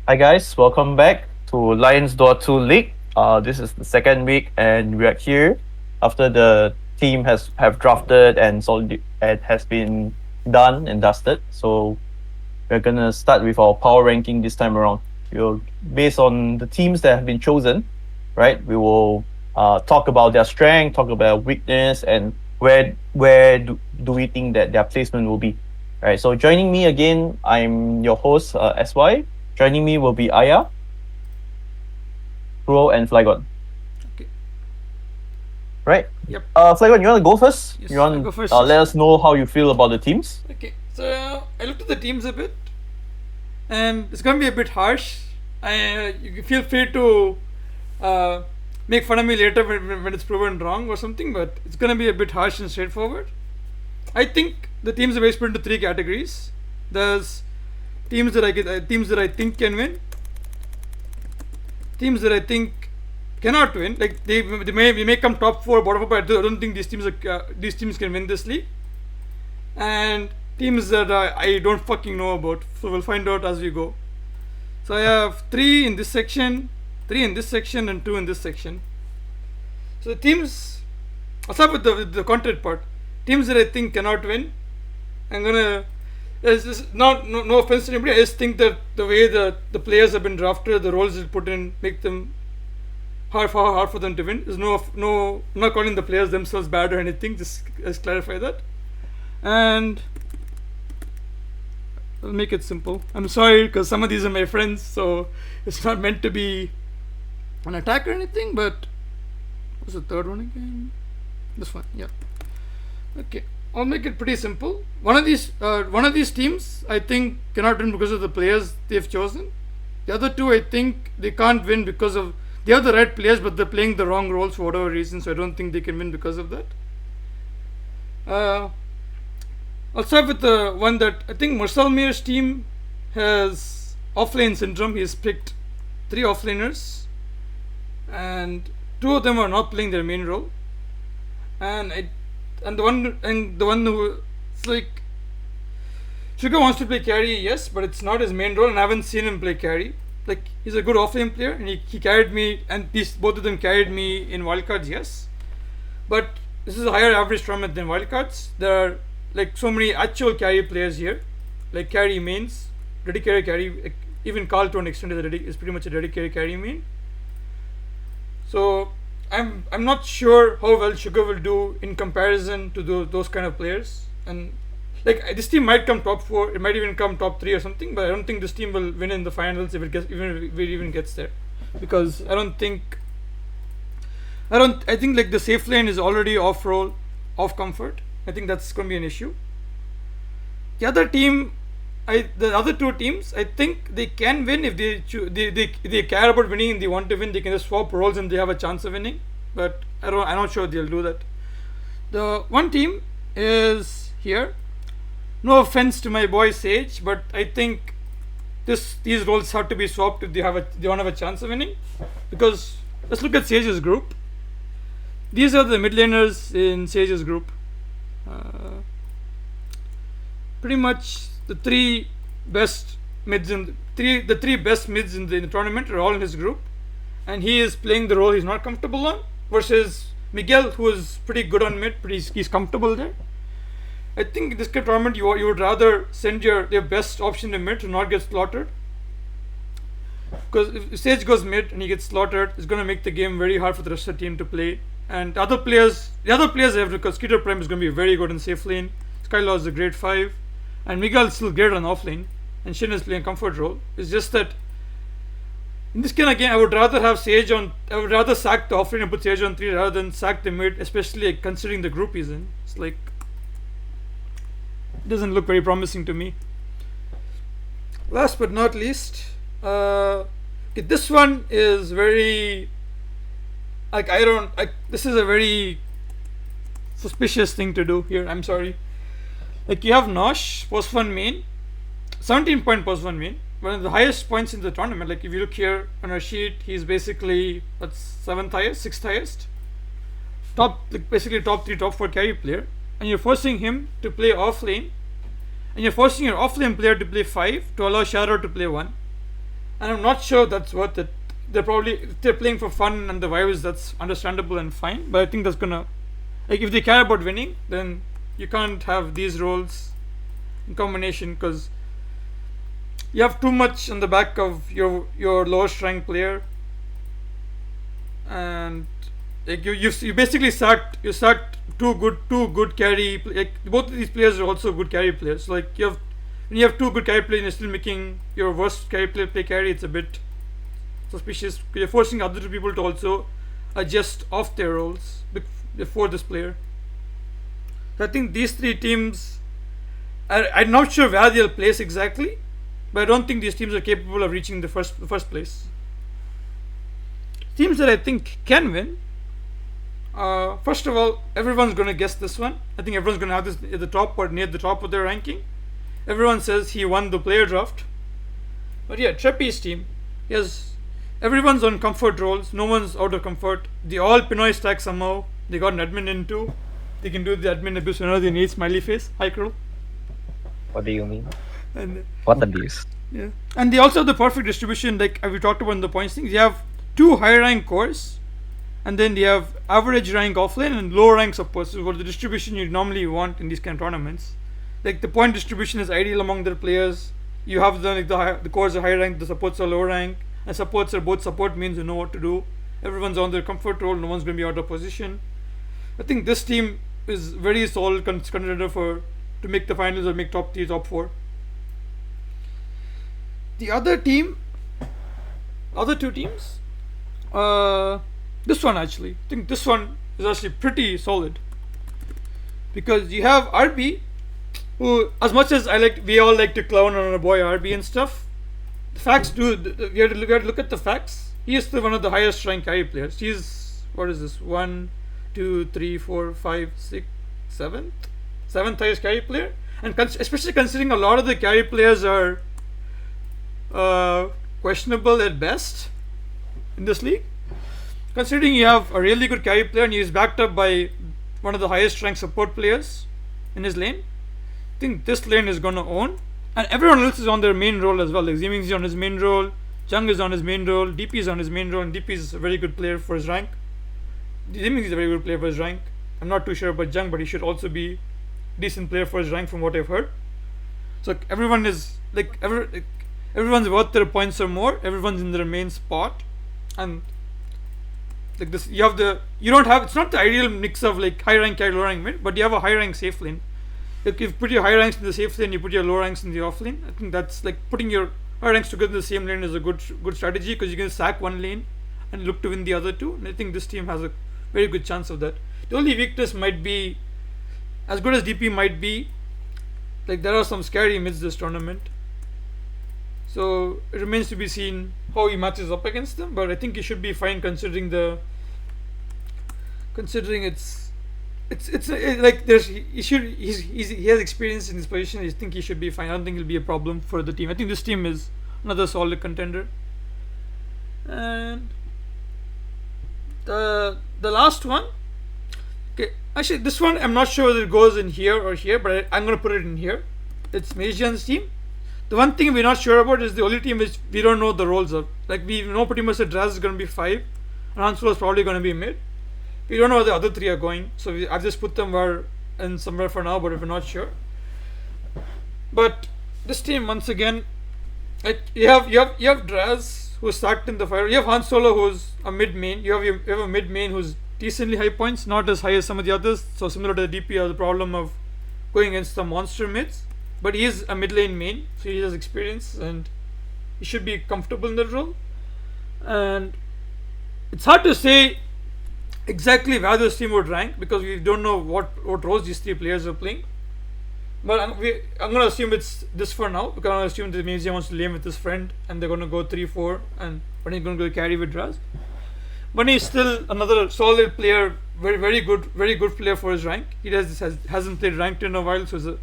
Hi guys, welcome back to Lions Door 2 League. This is the second week and we are here after the team has have drafted and solid and has been done and dusted. So we're gonna start with our power ranking this time around. We'll based on the teams that have been chosen, right? We will talk about their strength, talk about weakness, and where do we think that their placement will be. Right. So joining me again, I'm your host, SY. Joining me will be Aya, Pro, and Flygon. Okay. Right. Yep. Flygon, you want to go first? You Yes, I'll want go first. let Yes. us know how you feel about the teams? Okay. So I looked at the teams a bit, and it's gonna be a bit harsh. You feel free to uh, make fun of me later when it's proven wrong or something, but it's gonna be a bit harsh and straightforward. I think the teams are based into three categories. There's teams that I think can win, teams that I think cannot win. Like they may come top four, bottom four, but I don't think these teams can win this league. And teams that I don't fucking know about. So we'll find out as we go. So I have three in this section, three in this section, and two in this section. So the teams, I'll start with the content part. Teams that I think cannot win. I'm gonna. It's just not no offense to anybody. I just think that the way the players have been drafted, the roles they put in, make them hard for them to win. There's no. I'm not calling the players themselves bad or anything. Just clarify that. And I'll make it simple. I'm sorry because some of these are my friends, so it's not meant to be an attack or anything. But what's the third one again? This one, yeah. Okay, I'll make it pretty simple. One of these teams, I think cannot win because of the players they've chosen. The other two, I think they can't win because of they have the right players, but they're playing the wrong roles for whatever reason. So I don't think they can win because of that. Uh, I'll start with the one that I think Mir's team has offlane syndrome. He's picked three offlaners, and two of them are not playing their main role. And I, and the one who it's like Sugar wants to play carry, yes, but it's not his main role, and I haven't seen him play carry. Like he's a good offlane player, and he carried me, and these both of them carried me in wildcards, yes. But this is a higher average tournament than wildcards. There are like so many actual carry players here, like carry mains, dedicated carry. Like, even Carl to an extent is pretty much a dedicated carry main. So I'm not sure how well Sugar will do in comparison to those kind of players. And like this team might come top four, it might even come top three or something. But I don't think this team will win in the finals if it even gets there, because I think like the safe lane is already off roll, off comfort. I think that's going to be an issue. The other team, the other two teams, I think they can win if they care about winning and they want to win. They can just swap roles and they have a chance of winning. But I'm not sure they'll do that. The one team is here. No offense to my boy Sage, but I think these roles have to be swapped if they want to have a chance of winning. Because let's look at Sage's group. These are the mid laners in Sage's group. Uh, Pretty much the three best mids in the three best mids in the tournament are all in his group, and he is playing the role he's not comfortable on. Versus Miguel, who is pretty good on mid, but he's comfortable there. I think in this kind of tournament you would rather send your best option to mid to not get slaughtered. Because if Sage goes mid and he gets slaughtered, it's going to make the game very hard for the rest of the team to play. And the other players have, because Skeeter Prime is going to be very good in safe lane. Skylaw is a grade 5. And Miguel is still great on offlane. And Shin is playing comfort role. It's just that in this kind of game, I would rather have Sage on. I would rather sack the offlane and put Sage on 3 rather than sack the mid, especially considering the group he's in. It's like it doesn't look very promising to me. Last but not least, this one is very like this is a very suspicious thing to do here. I'm sorry. Like you have Nosh post 1 main, 17-point post 1 main, one of the highest points in the tournament. Like if you look here on our sheet, he's basically what's 7th highest, 6th highest, basically top 3, top 4 carry player, and you're forcing him to play offlane, and you're forcing your offlane player to play 5 to allow Shadow to play 1. and I'm not sure that's worth it. They're probably, if they're playing for fun and the vibes, that's understandable and fine. But I think that's gonna, like, if they care about winning, then you can't have these roles in combination, because you have too much on the back of your lowest ranked player, and like you basically start two good carry, like both of these players are also good carry players. Like when you have two good carry players and you're still making your worst carry player play carry, it's a bit suspicious. You're forcing other people to also adjust off their roles before this player. So I think these three teams, I'm not sure where they'll place exactly, but I don't think these teams are capable of reaching the first place. Teams that I think can win. First of all, everyone's gonna guess this one. I think everyone's gonna have this at the top or near the top of their ranking. Everyone says he won the player draft. But yeah, Treppy's team. Yes, everyone's on comfort roles. No one's out of comfort. They all Pinoy stack somehow. They got an admin in too. They can do the admin abuse whenever they need. Smiley face. Hi, Curl. What do you mean? And What abuse? yeah, and they also have the perfect distribution. Like we talked about in the points things. You have two high rank cores, and then they have average rank offlane and low rank supports. So what the distribution you normally want in these kind of tournaments. Like the point distribution is ideal among their players. You have the cores are high rank, the supports are low rank, and supports are both support means you know what to do. Everyone's on their comfort role. No one's going to be out of position. I think this team is very solid contender to make the finals or make top 3, top 4. The other two teams, this one actually, I think this one is actually pretty solid, because you have RB, who, as much as we all like to clown on our boy RB and stuff. The facts do. We have to look at the facts. He is still one of the highest ranked carry players. He's, what is this? 1, 2, 3, 4, 5, 6, 7th highest carry player, and especially considering a lot of the carry players are questionable at best in this league. Considering you have a really good carry player and he is backed up by one of the highest ranked support players in his lane, I think this lane is gonna own. And everyone else is on their main role as well. Like Ziming is on his main role, Jung is on his main role, DP is on his main role, and DP is a very good player for his rank. Ziming is a very good player for his rank. I'm not too sure about Jung, but he should also be a decent player for his rank from what I've heard. So everyone is everyone's worth their points or more. Everyone's in their main spot, and like this, you don't have. It's not the ideal mix of like high rank carry, low rank mid, but you have a high rank safe lane. If you put your high ranks in the safe lane, you put your low ranks in the off lane. I think that's like putting your high ranks together in the same lane is a good strategy, because you can sack one lane and look to win the other two. And I think this team has a very good chance of that. The only weakness might be, as good as DP might be, like there are some scary mids this tournament. So it remains to be seen how he matches up against them. But I think he should be fine considering it's like he has experience in this position. I think he should be fine. I don't think it'll be a problem for the team. I think this team is another solid contender. And the last one, okay, actually this one I'm not sure whether it goes in here or here, but I'm gonna put it in here. It's Majian's team. The one thing we're not sure about is the only team which we don't know the roles of. Like we know pretty much that Draz is gonna be 5, and Hansel is probably gonna be mid. We don't know where the other 3 are going, so I've just put them in somewhere for now, but if we're not sure. But this team, once again, like you have Draz, who's stacked in the fire. You have Han Solo, who's a mid main. You have a mid main who's decently high points, not as high as some of the others. So similar to the DP, you have the problem of going against some monster mids. But he is a mid lane main, so he has experience and he should be comfortable in that role. And it's hard to say exactly where this team would rank, because we don't know what roles these 3 players are playing. But I'm going to assume it's this for now, because I'm going to assume that Mazia wants to lane with his friend and they're going to go 3-4, and Bunny's going to go carry with Draz. Bunny is still another solid player, very good player for his rank. He hasn't played ranked in a while, so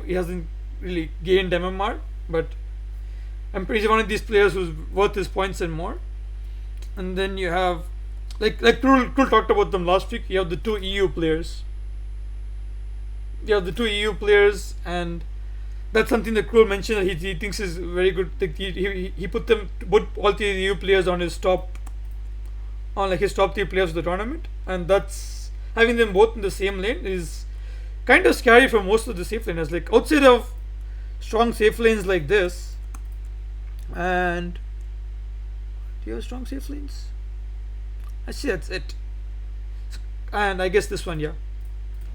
he hasn't really gained MMR, but I'm pretty sure one of these players who's worth his points and more. And then you have like Krul talked about them last week. You have the 2 EU players. And that's something that Kroll mentioned that he thinks is very good. Like he put all three EU players on his top, on like his top three players of the tournament, and that's having them both in the same lane is kind of scary for most of the safe laners. Like outside of strong safe lanes like this, and do you have strong safe lanes? Actually, that's it. And I guess this one, yeah.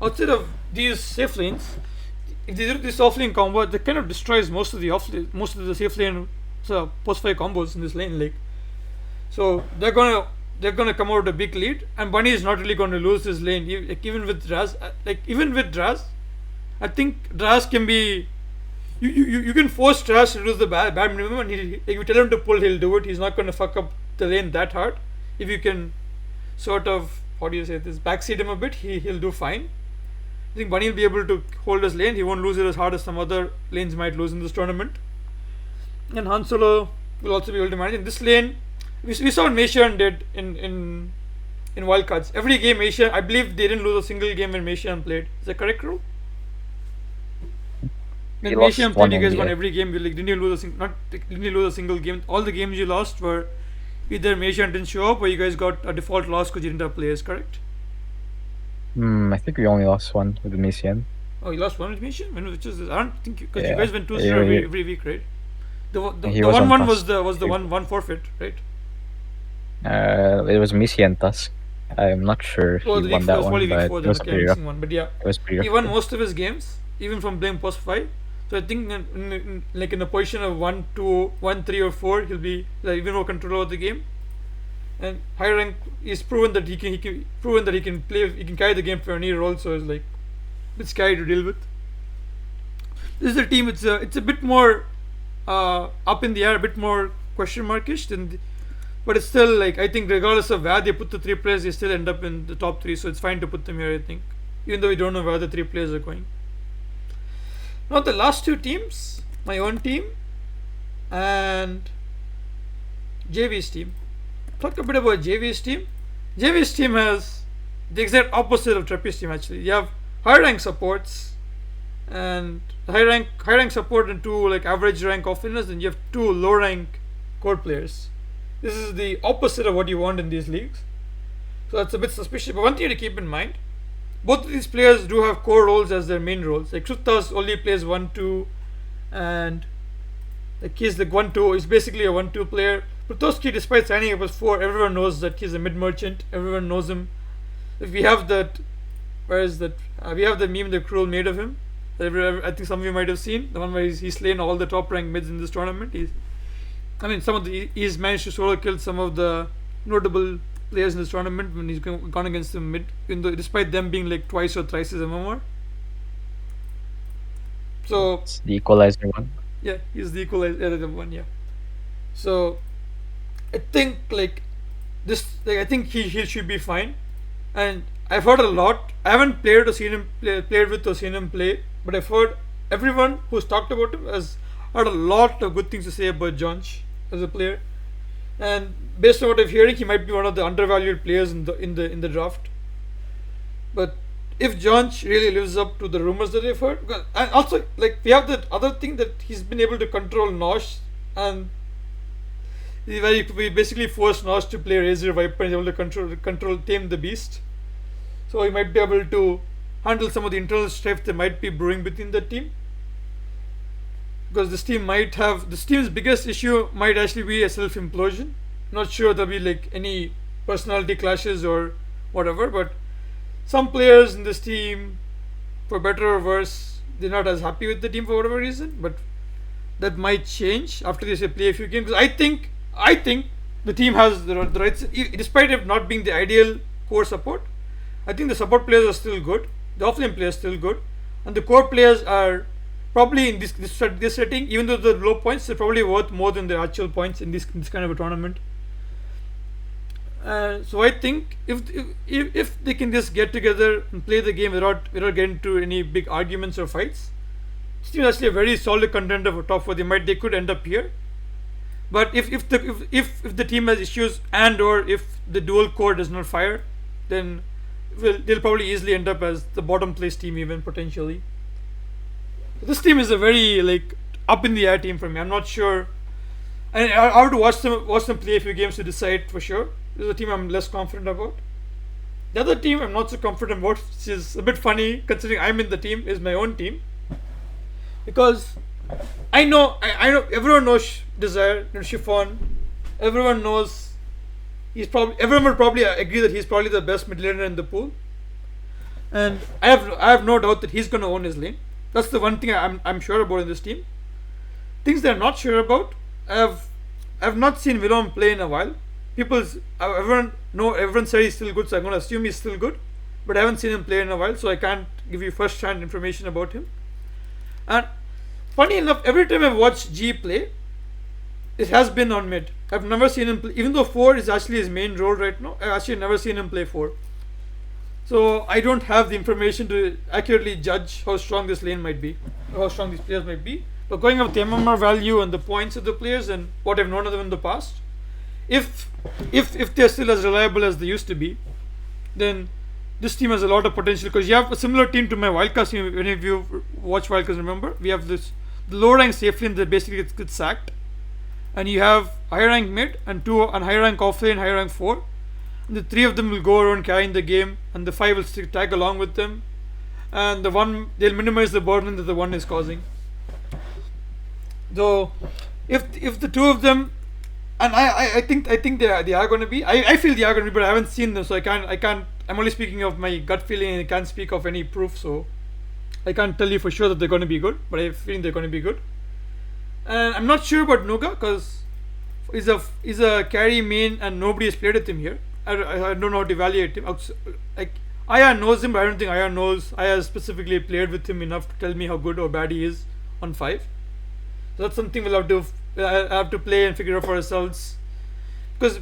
Outside of these safe lanes, if they do this offlane combo, that kind of destroys most of the safe lane post fight combos in this lane. Like, so they're gonna come out with a big lead, and Bunny is not really going to lose his lane. Even with Draz, I think Draz can be. You can force Draz to lose the bad minimum, and if you tell him to pull, he'll do it. He's not going to fuck up the lane that hard. If you can sort of, how do you say this, backseat him a bit, he'll do fine. I think Bunny will be able to hold his lane. He won't lose it as hard as some other lanes might lose in this tournament. And Han Solo will also be able to manage. In this lane, we saw what Meishan did in wildcards. Every game Meishan, I believe they didn't lose a single game when Meishan played. Is that correct, Ru? When Meishan played, you guys won every game. Didn't you lose a single game? All the games you lost were either Meishan didn't show up or you guys got a default loss because you didn't have players, correct? I think we only lost one with the Messian. Oh, you lost one with Meishan? Which is this? I don't think because you guys went 2-0 every week, right? The 1-1 was the one forfeit, right? It was Messian Tusk. I'm not sure he won that one, but it was pretty rough. One. But yeah, it was pretty rough. He won most of his games, even from playing post 5. So I think in a position of 1, 2, 1, 3 or 4, he'll be even more control over the game. And high rank is proven that he can play, he can carry the game for any role. So it's like a bit scary to deal with. This is a team. It's a bit more up in the air, a bit more question markish but it's still like, I think regardless of where they put the 3 players, they still end up in the top 3. So it's fine to put them here, I think, even though we don't know where the 3 players are going. Now the last 2 teams, my own team and JV's team. Talk a bit about JV's team. JV's team has the exact opposite of Trepi's team. Actually, you have high rank supports and high rank support and 2 like average rank offlaners, and you have 2 low rank core players. This is the opposite of what you want in these leagues. So that's a bit suspicious. But one thing to keep in mind, both of these players do have core roles as their main roles. Like Shrutas only plays 1-2, and like he's like 1-2. He's basically a 1-2 player. Prutoski, despite signing up as 4, everyone knows that he's a mid merchant. Everyone knows him. If we have that, where is that? We have the meme that Cruel made of him. I think some of you might have seen the one where he's slain all the top ranked mids in this tournament. He's managed to solo kill some of the notable players in this tournament when he's gone against them mid, despite them being like twice or thrice his MMR. So it's the equalizer one. Yeah, he's the equalizer one. Yeah. So I think like this, like I think he should be fine. And I've heard a lot. I haven't played with or seen him play, but I've heard everyone who's talked about him has heard a lot of good things to say about Jonch as a player. And based on what I'm hearing, he might be one of the undervalued players in the draft. But if Jonch really lives up to the rumors that I've heard, and also like we have that other thing that he's been able to control Nosh, and we basically forced Nosh to play Razor Viper and able to tame the beast. So he might be able to handle some of the internal strife that might be brewing within the team. Because this team's biggest issue might actually be a self implosion. Not sure there'll be like any personality clashes or whatever, but some players in this team, for better or worse, they're not as happy with the team for whatever reason. But that might change after they play a few games. Because I think the team has the right, despite it not being the ideal core support. I think the support players are still good. The offlane players are still good, and the core players are probably in this setting. Even though the low points, they're probably worth more than their actual points in this kind of a tournament. So I think if they can just get together and play the game without getting into any big arguments or fights, this team is actually a very solid contender for top 4. They could end up here. But if the team has issues and or if the dual core does not fire, then they'll probably easily end up as the bottom place team even potentially. This team is a very up in the air team for me. I'm not sure. And I have to watch them play a few games to decide for sure. This is a team I'm less confident about. The other team I'm not so confident about, which is a bit funny considering I'm in the team, is my own team. Because I know everyone knows Desire, Chiffon. Everyone knows everyone will probably agree that he's probably the best mid laner in the pool. And I have no doubt that he's gonna own his lane. That's the one thing I'm sure about in this team. Things that I'm not sure about, I've not seen Willem play in a while. Everyone said he's still good, so I'm gonna assume he's still good. But I haven't seen him play in a while, so I can't give you first-hand information about him. And funny enough, every time I've watched G play, it has been on mid. I've never seen him play, even though 4 is actually his main role right now. I've actually never seen him play 4. So I don't have the information to accurately judge how strong this lane might be, or how strong these players might be. But going up with the MMR value and the points of the players and what I've known of them in the past, if they're still as reliable as they used to be, then this team has a lot of potential. Because you have a similar team to my wildcard team. If any of you watch wildcards, remember we have the low rank safe lane that basically gets sacked, and you have high rank mid and high rank off lane, high rank 4. And the 3 of them will go around carrying the game, and the 5 will tag along with them, and they'll minimize the burden that the 1 is causing. Though, if the 2 of them, and I think they are going to be. I feel they are going to be, but I haven't seen them, so I can't. I'm only speaking of my gut feeling, and I can't speak of any proof. So I can't tell you for sure that they're going to be good, but I have a feeling they're going to be good. And I'm not sure about Nuga because he's a carry main, and nobody has played with him here. I don't know how to evaluate him. Aya knows him, but I don't think Aya knows. Aya specifically played with him enough to tell me how good or bad he is on 5. So that's something we'll have to play and figure out for ourselves. Because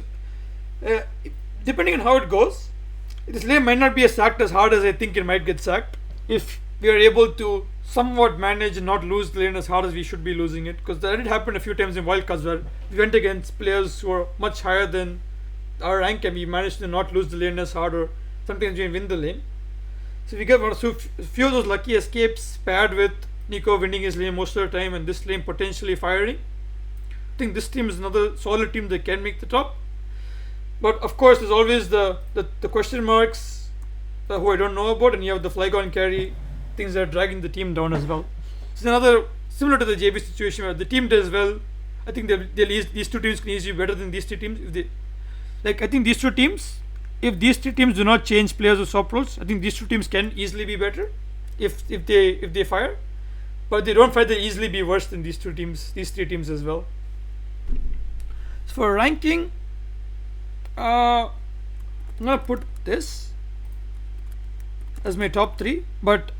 depending on how it goes, this lane might not be sacked as hard as I think it might get sacked if we are able to somewhat manage and not lose the lane as hard as we should be losing it. Because that did happen a few times in wildcards where we went against players who are much higher than our rank and we managed to not lose the lane as hard, or sometimes we win the lane. So we get a few of those lucky escapes paired with Nico winning his lane most of the time and this lane potentially firing. I think this team is another solid team that can make the top. But of course there's always the question marks who I don't know about, and you have the Flygon carry, things that are dragging the team down as well. It's another similar to the JB situation where the team does well. I think these 2 teams can easily be better than these 3 teams. I think these 2 teams, if these 3 teams do not change players or swap roles, I think these 2 teams can easily be better if they fire. But if they don't fire, they'll easily be worse than these 3 teams as well. So for ranking, I'm gonna put this as my top 3, but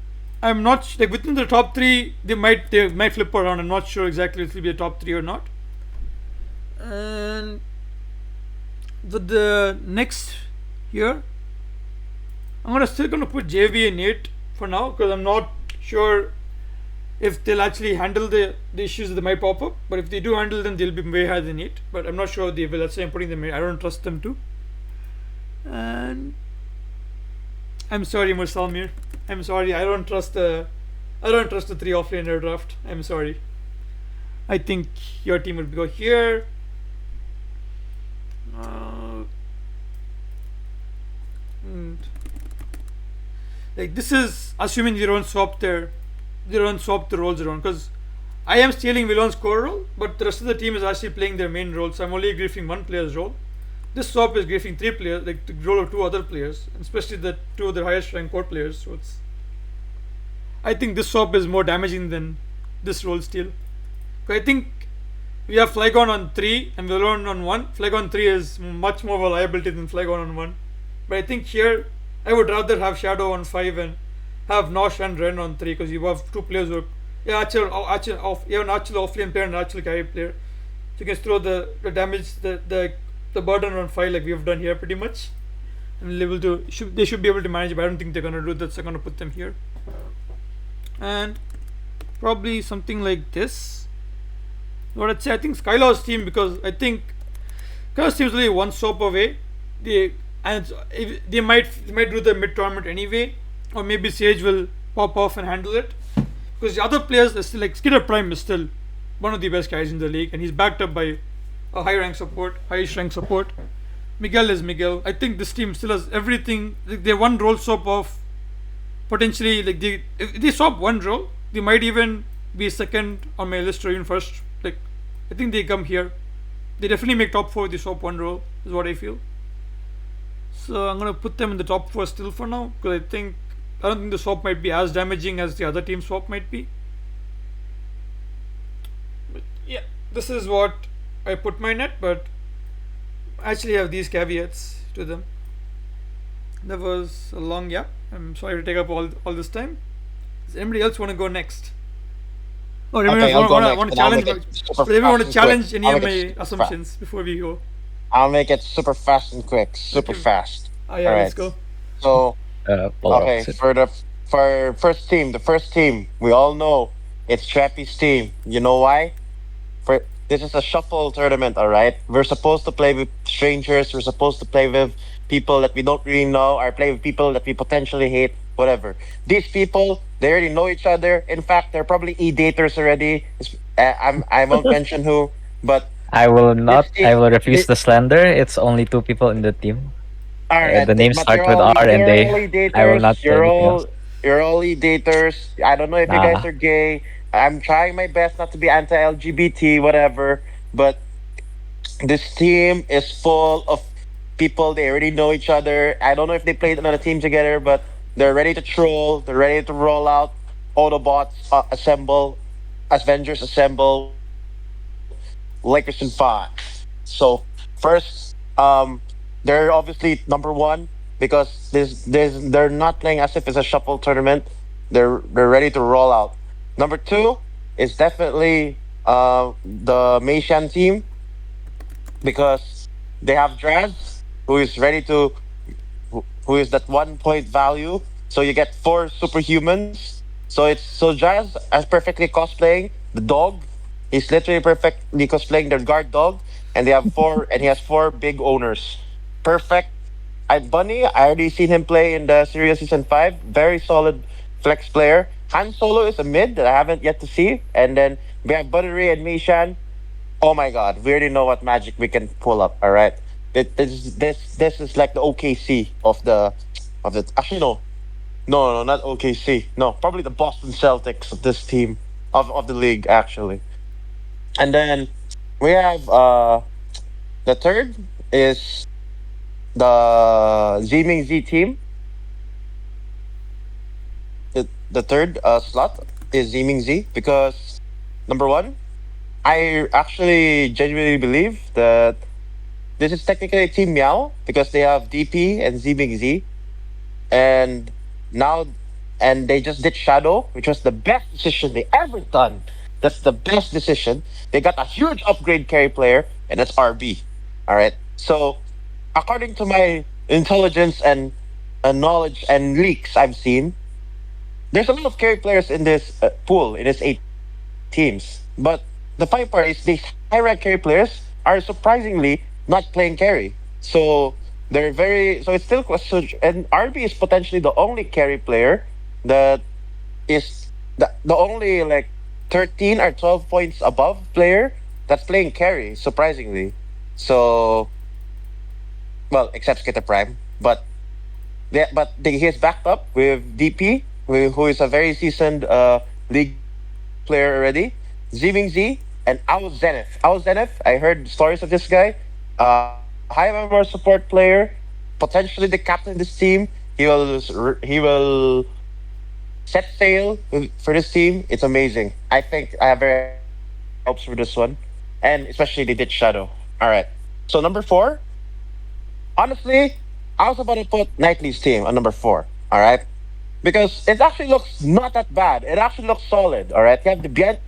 I'm not within the top 3 they might flip around. I'm not sure exactly if it will be a top 3 or not. And the next here, I'm still gonna put JV in 8 for now because I'm not sure if they'll actually handle the issues that might pop up. But if they do handle them, they'll be way higher than 8. But I'm not sure they will. That's why I'm putting them in. I don't trust them to. And I'm sorry, Mursalmir. I'm sorry. I don't trust the 3 offlaner draft. I'm sorry. I think your team would go here. This is assuming they don't swap the roles around, because I am stealing Willon's core role, but the rest of the team is actually playing their main role, so I'm only griefing 1 player's role. This swap is griefing 3 players, the role of 2 other players, especially the 2 of the highest ranked core players. So I think this swap is more damaging than this role steal. I think we have Flygon on 3 and Willon on 1. Flygon 3 is much more of a liability than Flygon on 1. But I think here I would rather have Shadow on 5 and have Nosh and Ren on 3, because you have 2 players who you have an actual offlane player and an actual carry player. So you can throw the damage, the burden on 5 like we have done here pretty much. And they should be able to manage it, but I don't think they're going to do that, so I'm going to put them here. And probably something like this. What I'd say, I think Skylaw's team, because I think Skylar's team is only 1 swap away. They might do the mid tournament anyway, or maybe Sage will pop off and handle it, because because the other players are still like Skidder Prime is still one of the best guys in the league, and he's backed up by a highest rank support. Miguel is Miguel. I think this team still has everything. Like, they're one role swap of potentially like if they swap one role, they might even be second on my list or even first. Like I think they come here. They definitely make top four. If they swap one role is what I feel. So I'm gonna put them in the top four still for now because I don't think the swap might be as damaging as the other team swap might be. But yeah, this is what I put mine at, but I actually have these caveats to them. That was a long gap. I'm sorry to take up all this time. Does anybody else want to go next? Oh, Okay, I'll go next. want to And I'll challenge? make it super Does everyone fast want to and quick. challenge any I'll of make my it super fast. assumptions before we go? I'll make it super fast and quick. Super Okay. fast. Oh yeah, All let's right. go. So Polar okay, opposite. for the first team, we all know it's Trappy's team. You know why? For this is a shuffle tournament, all right. We're supposed to play with strangers. We're supposed to play with people that we don't really know, or play with people that we potentially hate. Whatever. These people, they already know each other. In fact, they're probably e-daters already. I won't mention who, but I will this not. team, I will refuse the slander. It's only two people in the team. all right, The names but start with R, and you're they. all I will not daters. say anything else. You're all daters. I don't know if you guys Nah. are gay. I'm trying my best not to be anti-LGBT, whatever. But this team is full of people. They already know each other. I don't know if they played on a team together, but they're ready to troll. They're ready to roll out. Autobots assemble. Avengers assemble. Lakers in five. So first, they're obviously number one because they're not playing as if it's a shuffle tournament. They're ready to roll out. Number two is definitely the Meishan team because they have Draz who is ready to who is that 1 point value. So you get four superhumans. So Jazz as perfectly cosplaying the dog. He's literally perfectly cosplaying their guard dog, and they have four and he has four big owners. Perfect. Bunny, I already seen him play in the Series Season 5. Very solid flex player. Han Solo is a mid that I haven't yet to see. And then we have Buttery and Mishan. Oh my god, we already know what magic we can pull up, alright? This is like the OKC of the actually no, not OKC. No, probably the Boston Celtics of this team of the league actually. And then we have the third is the Ziming Z team. The third slot is Ziming Z because number one, I actually genuinely believe that this is technically Team Meow because they have DP and Ziming Z, and now and they just did Shadow, which was the best decision they ever done. That's the best decision. They got a huge upgrade carry player, and that's RB. All right. So, according to my intelligence and knowledge and leaks I've seen, there's a lot of carry players in this pool in this 8 teams. But the funny part is these high rank carry players are surprisingly not playing carry. So it's still question, and RB is potentially the only carry player that is the only like 13 or 12 points above player that's playing carry. Surprisingly, so well except Skitter Prime, but he is backed up with DP, who is a very seasoned league player already. Ziming Z and Ao Zenith. Ao Zenith, I heard stories of this guy. High member support player, potentially the captain of this team. He will set sail for this team. It's amazing. I think I have very high hopes for this one, and especially they did Shadow. All right. So number 4, honestly, I was about to put Knightley's team on number 4. All right, because it actually looks not that bad. It actually looks solid. All right, you have the Bien,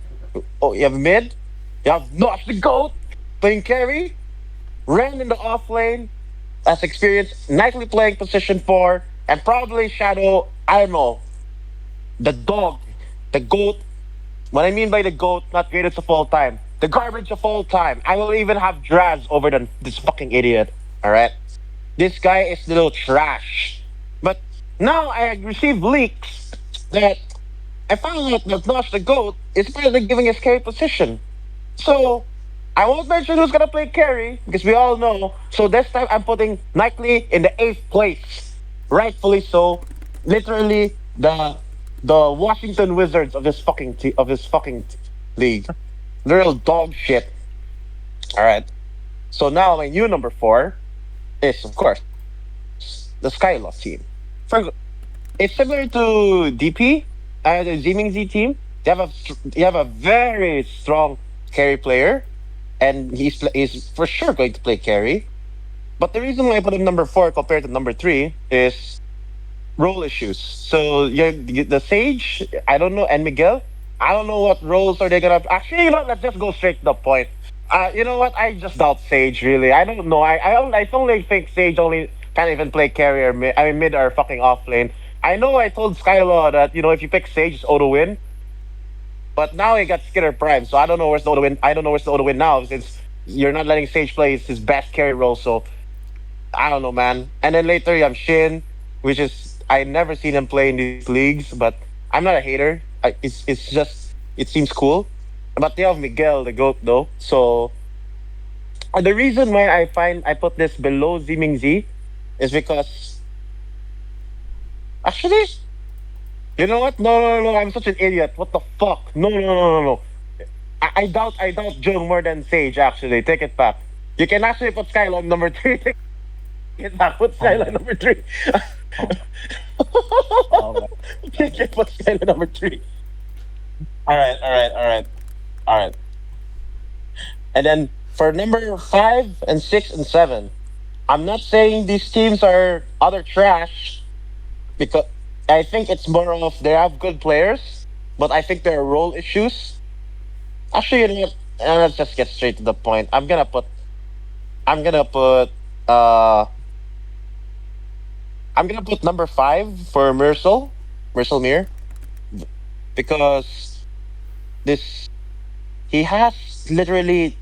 oh, you have mid, you have Nosh the Goat playing carry, Ren in the off lane as experience, Knightley playing position 4, and probably Shadow. I don't know, the dog, the goat. What I mean by the goat, not greatest of all time, the garbage of all time. I will even have Draz over than this fucking idiot. All right, this guy is little trash. But now I received leaks that I found out that Nosh the GOAT is apparently giving his carry position. So I won't mention who's gonna play carry because we all know. So this time I'm putting Knightley in the eighth place, rightfully so. Literally the Washington Wizards of this fucking league. They're real dog shit. All right. So now my new number four is of course the Skyloft team. For it's similar to DP, the Zeeming Z team. You have a very strong carry player, and he's for sure going to play carry. But the reason why I put him number four compared to number three is role issues. So the Sage, I don't know, and Miguel, I don't know what roles are they gonna. Actually, you know, what, let's just go straight to the point. You know what? I just doubt Sage. Really, I don't know. I only think Sage only can't even play carrier. I mean, mid or fucking off lane. I know I told Skylaw that if you pick Sage, it's auto win. But now he got Skitter Prime, so I don't know where's the auto win. I don't know where's the auto win now since you're not letting Sage play his best carry role. So I don't know, man. And then later you have Shin, which is I never seen him play in these leagues, but I'm not a hater. It's just it seems cool. But they have Miguel, the goat, though. So the reason why I put this below Zeeming Z is because actually, you know what? No, no, no, no. I'm such an idiot. What the fuck? No, no, no, no, no. I doubt Jung more than Sage. Actually, take it back. You can actually put Skylon number three. Take it back. Put Skylon number three. Oh, You can put Skylon number three. All right, all right, all right, all right. And then for number five and six and seven, I'm not saying these teams are utter trash because I think it's more of they have good players, but I think there are role issues. Actually, you know what? Let's just get straight to the point. I'm gonna put uh I'm gonna put number five for Mercel Mir, because this he has literally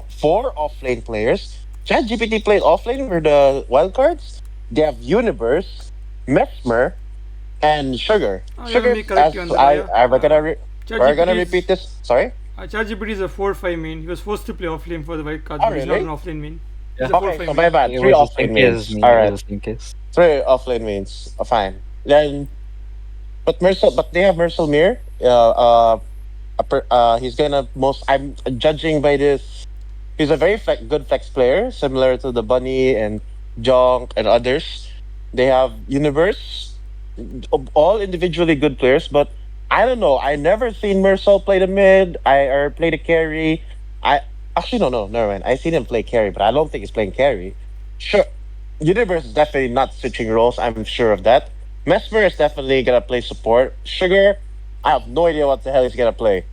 four offlane players. ChatGPT played offlane for the wildcards. They have Universe, Mesmer, and Sugar. Yeah, let Sugar, me correct as you on that, Aya. we're gonna ChatGPT repeat is this. Sorry. ChatGPT is a 4-5 main. He was forced to play offlane for the white cards, Oh but he's not an really? offlane main. He's yeah. a Okay, 4-5 so my main. bad. It Three was the offlane same case as mains. me. All It right, was the same case. three offlane mains. Fine. Then, but they have Mercel Mir. He's gonna most. I'm judging by this. He's a very good flex player, similar to the Bunny and Jonk and others. They have Universe, all individually good players, but I don't know. I never seen Mercel play the mid. Or play the carry. I actually no, never mind. I seen him play carry, but I don't think he's playing carry. Sure, Universe is definitely not switching roles. I'm sure of that. Mesmer is definitely gonna play support. Sugar, I have no idea what the hell he's gonna play.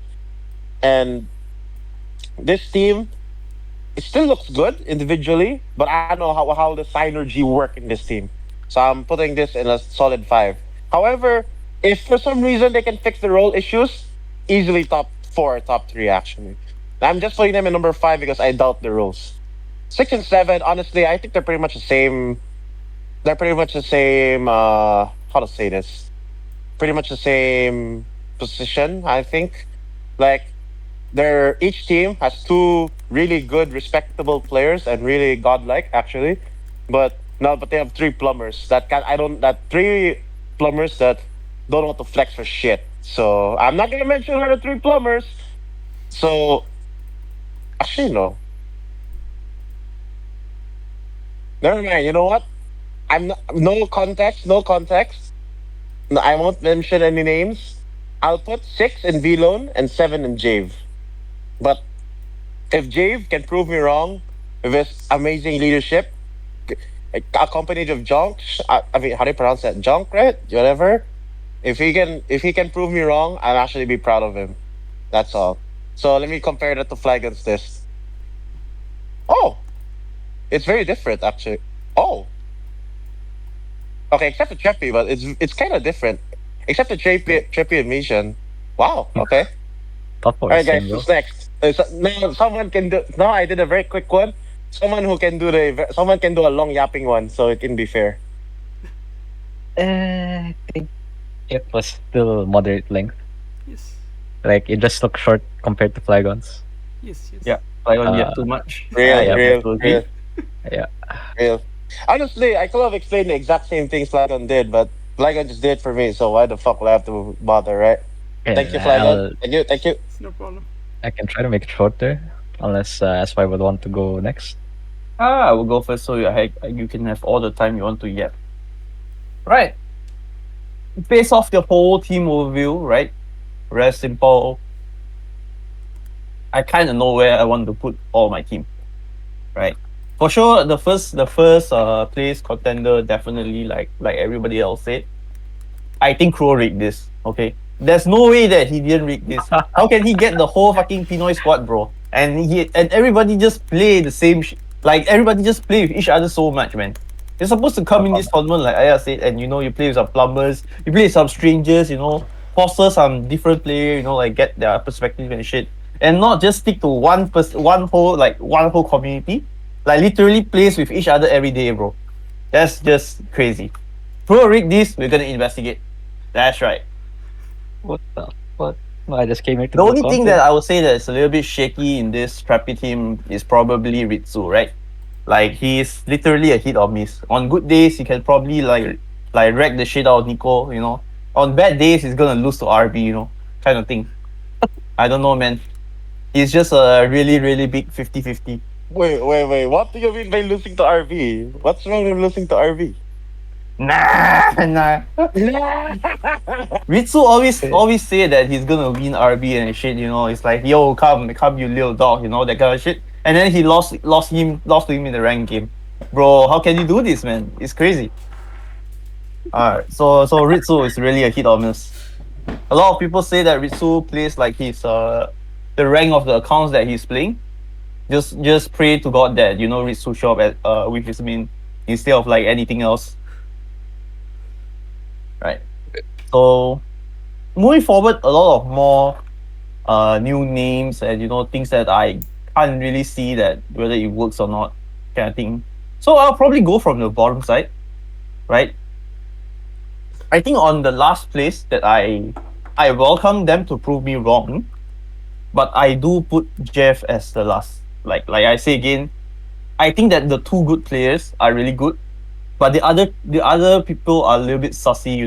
And this team, it still looks good individually, but I don't know how the synergy work in this team. So I'm putting this in a solid five. However, if for some reason they can fix the role issues, easily top four, top three actually. I'm just putting them in number five because I doubt the rules. Six and seven, honestly, I think they're pretty much the same. They're pretty much the same. How to say this? Pretty much the same position. I think. Like each team has two really good, respectable players and really godlike actually. But no, but they have three plumbers that can I don't that three plumbers that don't want to flex for shit. So I'm not gonna mention who are the three plumbers. So actually no, never mind. You know what? I'm not, no context, no context. No, I won't mention any names. I'll put six in V-Lone and seven in Jave. But if Jave can prove me wrong with his amazing leadership, accompanied of Junk, I mean, how do you pronounce that? Junk, right? Whatever. If he can prove me wrong, I'll actually be proud of him. That's all. So let me compare that to Fly Against this. Oh, it's very different actually. Oh, okay, except for Treppy, but it's kind of different. Except for Treppy and Mission. Wow. Okay. Top All four, right, guys. same bro. Who's next? Now someone can do. Now I did a very quick one. Someone can do a long yapping one, so it can be fair. I think It was still moderate length. Yes. Like it just looked short compared to Flygons. Yes. Yeah, Yes. Flygon, you Uh, have too much. I Real, yep, have real, to real, agree. yeah. real. Honestly, I could have explained the exact same things Flygon did, but Flygon just did it for me, so why the fuck will I have to bother, right? Thank you, Yeah, Flygon. Thank you, thank you. It's no problem. I can try to make it shorter, unless SY would want to go next. I will go first so you can have all the time you want to yet. Right. Based off the whole team overview, right? Very simple. I kind of know where I want to put all my team, right? For sure, the first place contender definitely like everybody else said. I think Crow rigged this. Okay, there's no way that he didn't rig this. How can he get the whole fucking Pinoy squad, bro? And everybody just play the same like everybody just play with each other so much, man. You're supposed to come in this tournament like Aya said, and you play with some plumbers, you play with some strangers, foster some different player, like get their perspective and shit, and not just stick to one whole community, like literally plays with each other every day, bro. That's just crazy. Pro rig this, we're gonna investigate. That's right. What the fuck? No, I just came here to The do only thing content. that I would say that's a little bit shaky in this Trappy team is probably Ritsu, right? Like he's literally a hit or miss. On good days, he can probably like wreck the shit out of Nico. On bad days, he's gonna lose to RB. Kind of thing. I don't know, man. He's just a really really big 50-50. Wait. What do you mean by losing to RV? What's wrong with losing to RV? Nah. Ritsu always say that he's gonna win RB and shit. It's like, yo, come, you little dog. That kind of shit. And then he lost to him in the rank game. Bro, how can you do this, man? It's crazy. Alright, so Ritsu is really a hit or miss. A lot of people say that Ritsu plays like he's the rank of the accounts that he's playing. Just pray to God that Ritsu show up at with his main instead of like anything else. Right. So moving forward, a lot of more new names and things that I can't really see that whether it works or not, kind of thing. So I'll probably go from the bottom side, right? I think on the last place that I welcome them to prove me wrong, but I do put Jeff as the last. Like I say again, I think that the two good players are really good, but the other people are a little bit sussy.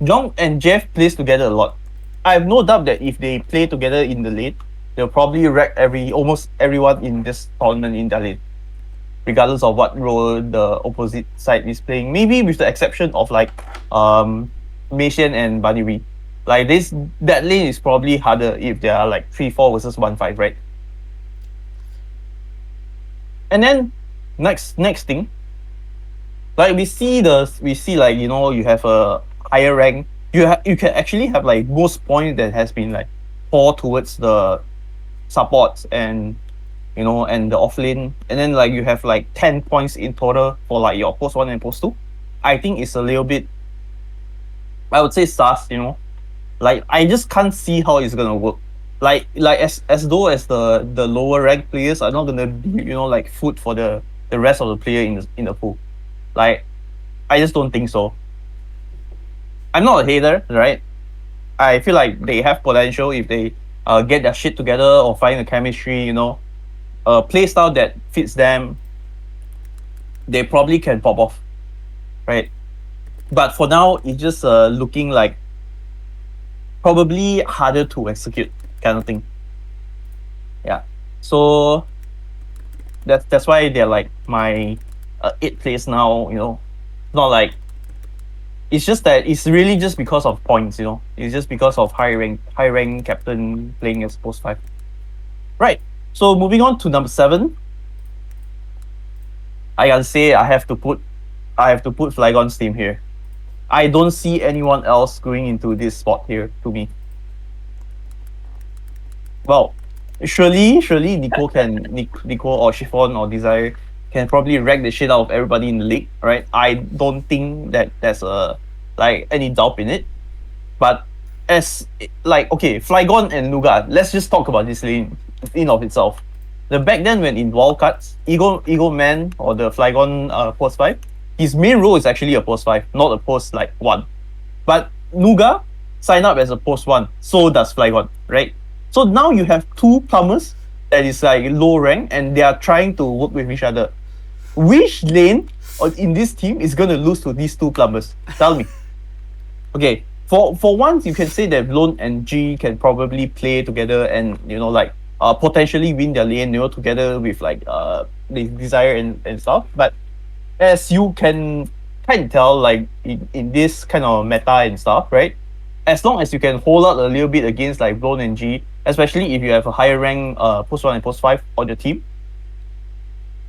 Jong and Jeff plays together a lot. I have no doubt that if they play together in the lane, they'll probably wreck almost everyone in this tournament in their lane, regardless of what role the opposite side is playing. Maybe with the exception of like Mason and Baniri. Like that lane is probably harder if they are like 3-4 versus 1-5, right? And then next thing, like we see like you have a higher rank, you can actually have like most points that has been like pour towards the supports and the offlane, and then like you have like 10 points in total for like your post 1 and post 2. I think it's a little bit, I would say, sus. Like I just can't see how it's gonna work. Like as though as the lower rank players are not gonna be like food for the rest of the player in the pool. Like I just don't think so. I'm not a hater, right? I feel like they have potential if they get their shit together or find a chemistry, play style that fits them. They probably can pop off, right? But for now, it's just looking like probably harder to execute kind of thing. Yeah. So that's why they're like my 8th place now. Not like, it's just that it's really just because of points. It's just because of high rank captain playing as post 5. Right. So moving on to number 7, I gotta say I have to put Flygon's team here. I don't see anyone else going into this spot here to me. Well, surely Nico or Chiffon or Desire can probably wreck the shit out of everybody in the league, right? I don't think that there's like any doubt in it. But as like, okay, Flygon and Nuga, let's just talk about this lane in of itself. The back then when in wildcards, Ego Man or the Flygon post 5, his main role is actually a post 5, not a post like 1. But Nuga sign up as a post one, so does Flygon, right? So now you have two plumbers that is like low rank and they are trying to work with each other. Which lane in this team is gonna lose to these two plumbers? Tell me. Okay, for once you can say that Lone and G can probably play together and like potentially win their lane, together with like the desire and stuff. But as you can tell, like in this kind of meta and stuff, right? As long as you can hold out a little bit against like Lone and G, especially if you have a higher rank post one and post five on your team,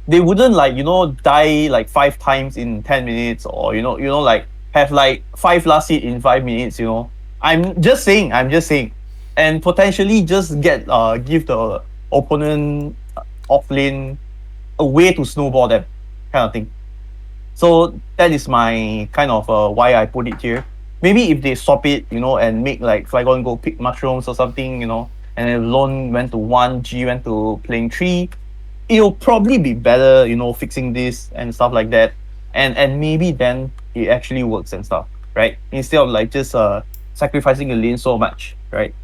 they wouldn't like die like 5 times in 10 minutes, or like have like 5 last hit in 5 minutes. I'm just saying, and potentially just give the opponent off lane a way to snowball them, kind of thing. So that is my kind of why I put it here. Maybe if they swap it, and make like Flygon go pick mushrooms or something, and then Lone went to 1, G went to playing 3, it'll probably be better, fixing this and stuff like that. And maybe then it actually works and stuff, right? Instead of like just sacrificing a lane so much, right?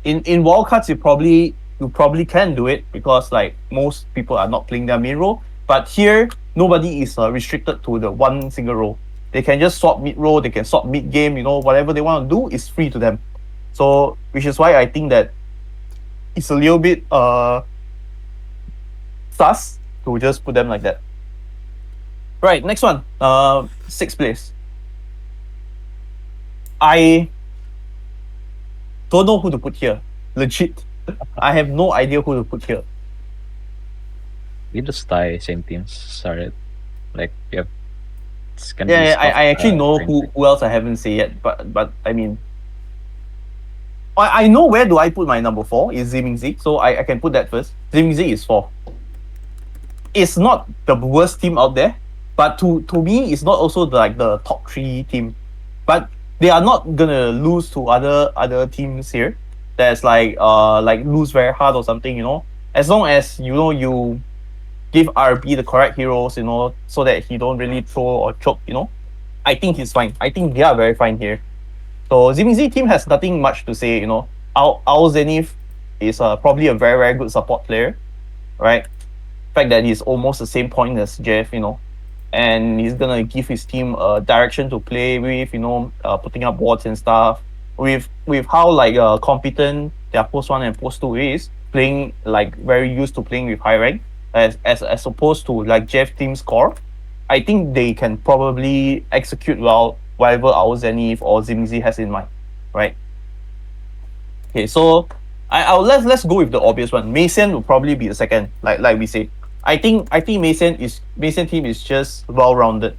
In wildcards you probably can do it because like most people are not playing their main role. But here nobody is restricted to the one single role. They can just swap mid role, they can swap mid game, whatever they want to do is free to them. So which is why I think that it's a little bit sus to just put them like that. Right, next one. Sixth place. I don't know who to put here. Legit. I have no idea who to put here. We just tie same teams. Sorry. Like, yep. It's gonna Yeah, be yeah, I actually know rank. who else I haven't said yet, but I mean, I know where do I put my number 4 is Zimingzi, so I can put that first. Zimingzi is 4. It's not the worst team out there, but to me, it's not also like the top 3 team. But they are not gonna lose to other teams here. That's like lose very hard or something. As long as you give RB the correct heroes, so that he don't really throw or choke. I think he's fine. I think they are very fine here. So Zimingzi team has nothing much to say. Our Zenith is probably a very very good support player, right? Fact that he's almost the same point as Jeff, and he's gonna give his team a direction to play with, putting up wards and stuff. With how like competent their post 1 and post 2 is, playing like very used to playing with high rank as opposed to like Jeff team's core. I think they can probably execute well whatever our Zenith or Zimingzi has in mind, right? Okay, so I'll let's go with the obvious one. Mason will probably be the second, like we say. I think Mason team is just well rounded.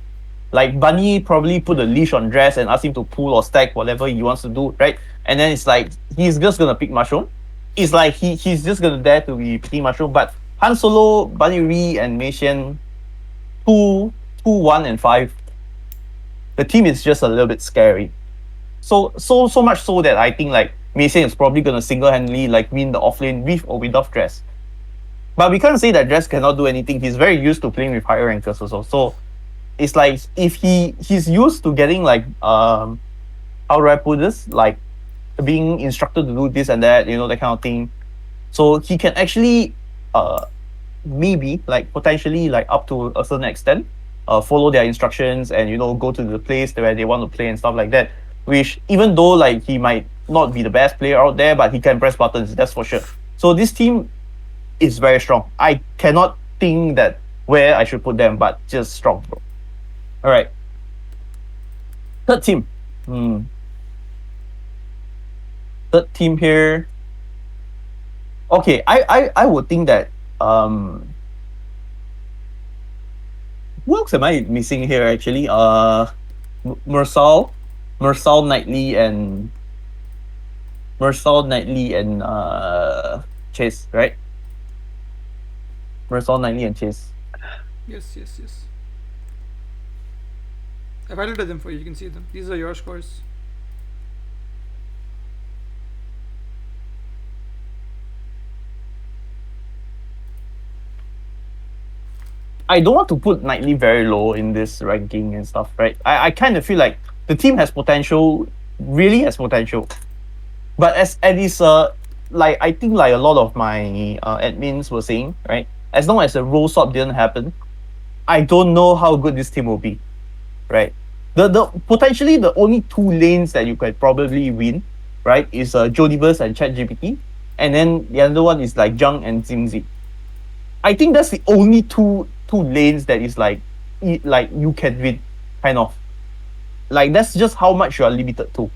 Like Bunny probably put a leash on Dress and ask him to pull or stack whatever he wants to do, right? And then it's like he's just gonna pick mushroom. It's like he's just gonna dare to be picking mushroom. But Han Solo, Bunny Ree, and Mason, 2, 1, and 5. The team is just a little bit scary. So much so that I think like Mason is probably gonna single-handedly like win the offlane with or without Dress. But we can't say that Dress cannot do anything. He's very used to playing with higher rankers also. So it's like if he's used to getting like how do I put this? Like being instructed to do this and that, that kind of thing. So he can actually maybe like potentially like up to a certain extent follow their instructions and go to the place where they want to play and stuff like that. Which even though like he might not be the best player out there, but he can press buttons, that's for sure. So this team is very strong. I cannot think that where I should put them, but just strong, bro. All right. Third team. Third team here. Okay, I would think that who else am I missing here actually? Mersal Knightley and Chase, right? Mersal Knightley and Chase. Yes. I've highlighted them for you. You can see them. These are your scores. I don't want to put Knightley very low in this ranking and stuff, right? I kind of feel like the team has potential really has potential. But as and it's like I think like a lot of my admins were saying, right? As long as the roll swap didn't happen, I don't know how good this team will be, right? The potentially the only two lanes that you could probably win, right, is Jodibus and ChatGPT, and then the other one is like Jung and Zimzi. I think that's the only two lanes that is like like you can win, kind of. Like that's just how much you are limited to.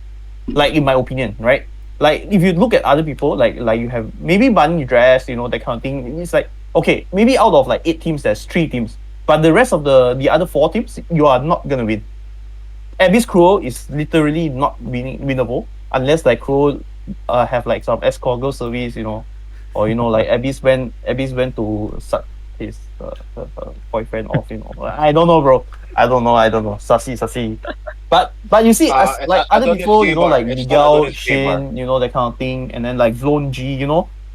Like in my opinion, right? Like if you look at other people, like you have maybe Bunny Dress, that kind of thing. It's like okay, maybe out of like 8 teams, there's 3 teams, but the rest of the other 4 teams, you are not gonna win. Abyss Crow is literally not winnable unless like Crow have like some escort service, or like Abyss went to suck his boyfriend off, I don't know, bro. I don't know. Sussy. But you see, as like other Adoni's people, gay bar. like It's called Miguel, Adoni's gay bar. Shin, that kind of thing, and then like Vlone G,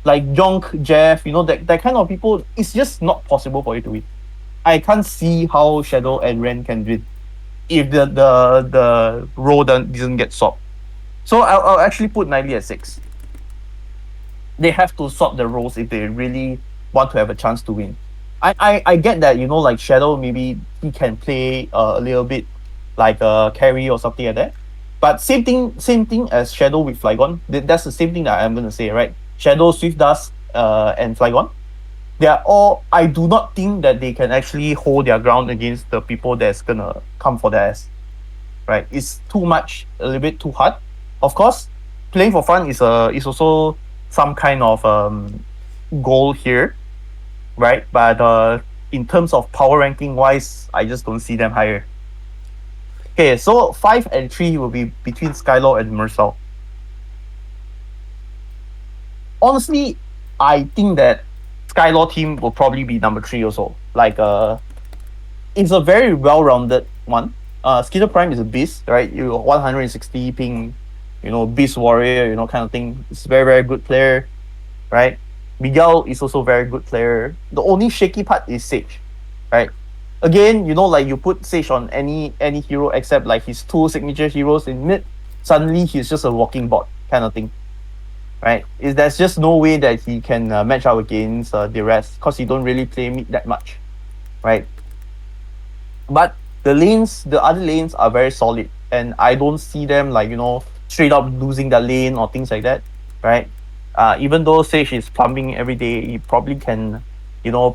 like Jonk, Jeff, that kind of people, it's just not possible for you to win. I can't see how Shadow and Ren can win if the role doesn't get swapped. So I'll actually put Nightly at 6. They have to swap the roles if they really want to have a chance to win. I get that, like Shadow, maybe he can play a little bit like a carry or something like that. But same thing as Shadow with Flygon. That's the same thing that I'm gonna say, right? Shadow, Swift Dust, and Flygon. They are all. I do not think that they can actually hold their ground against the people that's gonna come for their ass. Right? It's too much, a little bit too hard. Of course, playing for fun is also some kind of goal here, right? But in terms of power ranking wise, I just don't see them higher. Okay, so 5 and 3 will be between Skylaw and Mercel. Honestly, I think that Skylaw team will probably be number 3 also. Like it's a very well-rounded one. Skitter Prime is a beast, right? You 160 ping, beast warrior, kind of thing. It's a very, very good player, right? Miguel is also very good player. The only shaky part is Sage, right? Again, like you put Sage on any hero except like his 2 signature heroes in mid, suddenly he's just a walking bot kind of thing, right? There's just no way that he can match up against the rest because he don't really play mid that much, right? But the other lanes are very solid, and I don't see them like straight up losing the lane or things like that, right? Even though Sage is plumbing every day, he probably can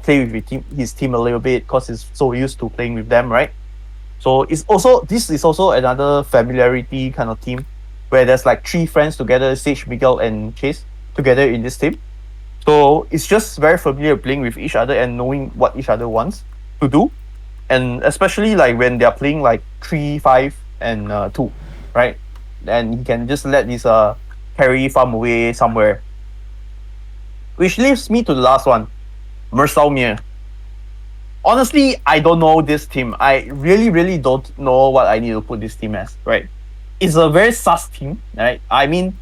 play with his team a little bit because he's so used to playing with them, right? So this is also another familiarity kind of team where there's like 3 friends together, Sage, Miguel, and Chase together in this team. So it's just very familiar playing with each other and knowing what each other wants to do, and especially like when they're playing like 3, 5, and 2, right? And he can just let this carry farm away somewhere. Which leaves me to the last one, Mersalmir. Honestly, I don't know this team. I really, really don't know what I need to put this team as, right? It's a very sus team, right? I mean,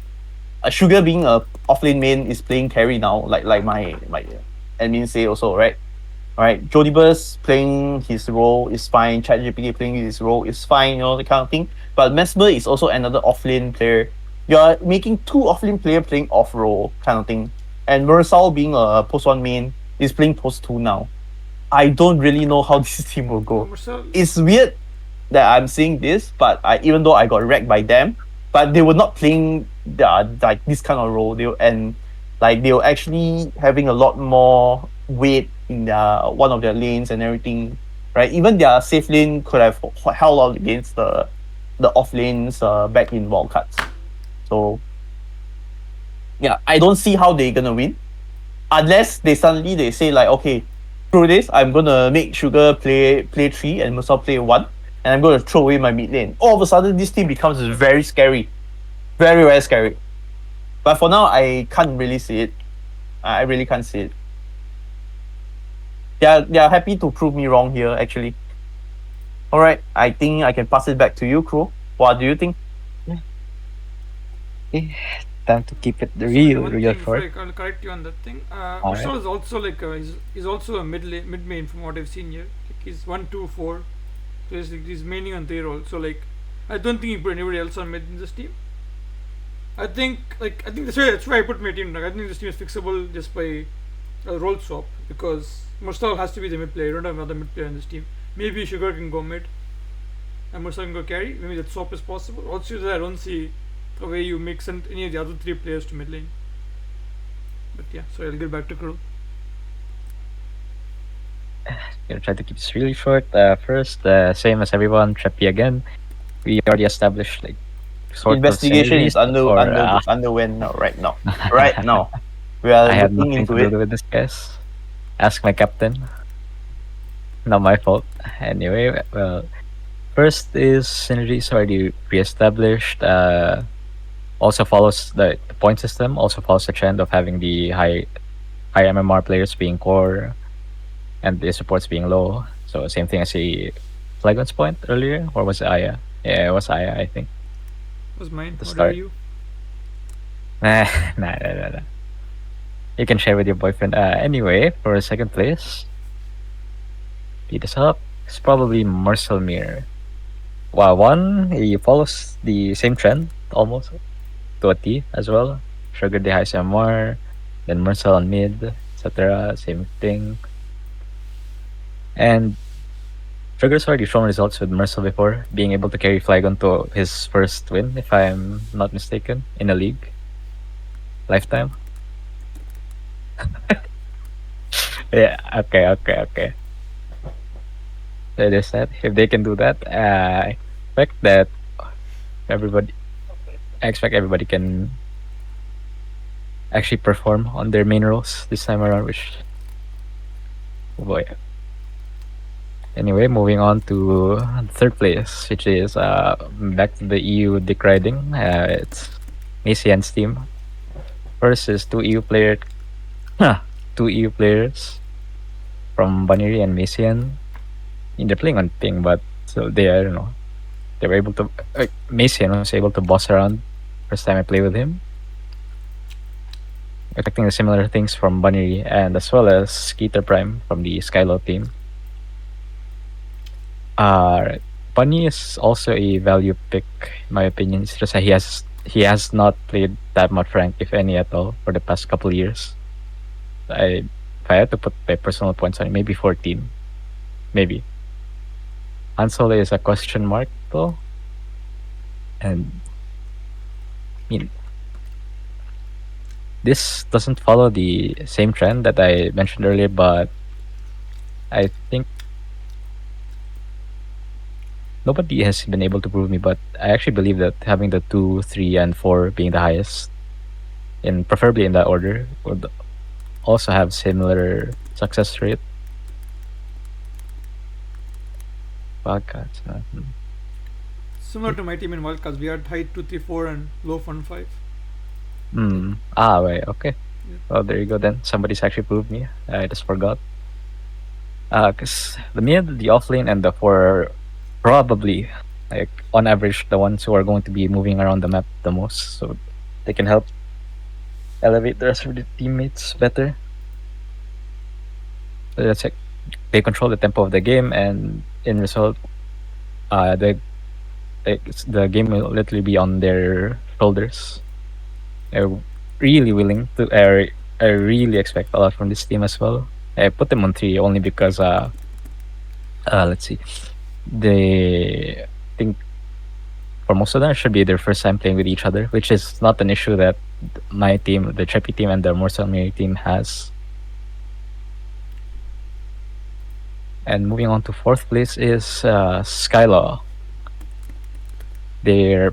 Sugar being a offlane main is playing carry now, like my admin say also, right? Right, Jodibus playing his role is fine. ChatGPT playing his role is fine, that kind of thing. But Mesmer is also another offlane player. You're making 2 offlane player playing off role kind of thing. And Mursal being a post 1 main is playing post 2 now. I don't really know how this team will go. Marcel, It's weird that I'm seeing this, but even though I got wrecked by them, but they were not playing like this kind of role. They were actually having a lot more weight in one of their lanes and everything, right? Even their safe lane could have held out against the off lanes back in wildcards. So yeah, I don't see how they're gonna win unless they say like, okay, through this I'm gonna make Sugar play 3 and Musab play 1, and I'm gonna throw away my mid lane. All of a sudden this team becomes very scary, very, very scary. But for now, I can't really see it. I really can't see it. They are happy to prove me wrong here, actually. All right, I think I can pass it back to you, Crow. What do you think? Eh, time to keep it sorry, real, one real thing, short. I'll correct you on that thing. Alright. Marcel is also like he's also a mid main from what I've seen here. Like he's 1, 2, 4. So he's maining on 3 role. So like I don't think you put anybody else on mid in this team. I think that's why I put my team. Like, I think this team is fixable just by a role swap because Mursal has to be the mid player. You don't have another mid player in this team. Maybe Sugar can go mid and Mursal can go carry. Maybe that swap is possible. Also, I don't see a way you mix any of the other three players to mid lane. But yeah, so I'll get back to Kuro. Gonna try to keep this really short. First, same as everyone, Treppy again. We already established like sort of Investigation is synergies, or underwent now, right now. Right now. We are I had looking nothing into to it. do with this, guys. Ask my captain. Not my fault. Anyway, well, first is synergies already re-established. Also follows the point system. Also follows the trend of having the high MMR players being core, and the supports being low. So same thing as the Flagon's point earlier, or was it Aya? Yeah, it was Aya, I think. Was mine. The How dare start. you? Nah. You can share with your boyfriend. Anyway, for second place, beat us up. It's probably Marcelmir. Well, one, he follows the same trend almost to a T as well. Sugar the high MR, then Marcel on mid, etc. Same thing. And Sugar's already shown results with Marcel before, being able to carry Flygon to his first win, if I'm not mistaken, in a league. Lifetime. Yeah, okay. So it is that. If they can do that, I expect that everybody I expect everybody can actually perform on their main roles this time around, which oh boy. Anyway, moving on to third place, which is back to the EU dick riding. It's Macian's team. First is two EU players from Baniri and Macian. I mean, they're playing on ping, but so they I don't know. They were able to Macian was able to boss around first time I play with him. Expecting the similar things from Baniri and as well as Skeeter Prime from the Skylo team. Bunny is also a value pick, in my opinion. It's just that he has not played that much rank, if any at all, for the past couple years. If I had to put my personal points on it, maybe 14. Maybe. Hansole is a question mark though. And I mean, this doesn't follow the same trend that I mentioned earlier, but I think nobody has been able to prove me, but I actually believe that having the 2, 3, and 4 being the highest, and preferably in that order, would also have similar success rate. Podcasts. Similar to my team in Wildcards, we had high 2, 3, 4 and low fun 5. Wait, okay. Yeah. Well, there you go then. Somebody's actually proved me. I just forgot. Because the mid, the offlane, and the 4 are probably, like, on average, the ones who are going to be moving around the map the most. So they can help elevate the rest of the teammates better. So that's it. They control the tempo of the game, and in result, the game will literally be on their shoulders. They're really willing to. I really expect a lot from this team as well. I put them on 3 only because let's see, they think for most of them it should be their first time playing with each other, which is not an issue that my team, the Treppy team, and the Morsel Miri team has. And moving on to fourth place is Skylaw. They're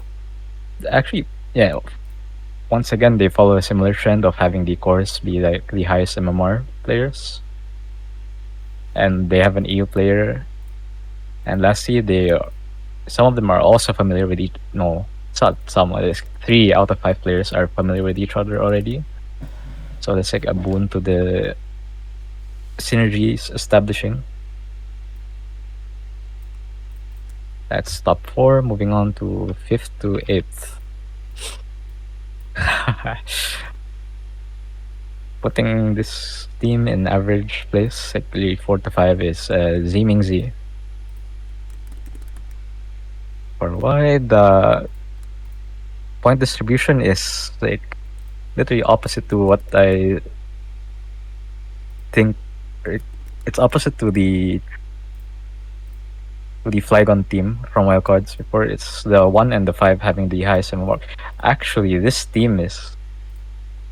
actually, yeah, once again, they follow a similar trend of having the cores be like the highest MMR players. And they have an EU player. And lastly, some of them are also familiar with each. No, it's not some. It is 3 out of 5 players are familiar with each other already. So that's like a boon to the synergies establishing. That's top 4. Moving on to 5th to 8th. Putting this team in average place, like 4 to 5, is Ziming Z. For why the point distribution is like literally opposite to what I think. it- It's opposite to the Flygon team from Wildcards before. It's the 1 and the 5 having the highest MMR. Actually, this team is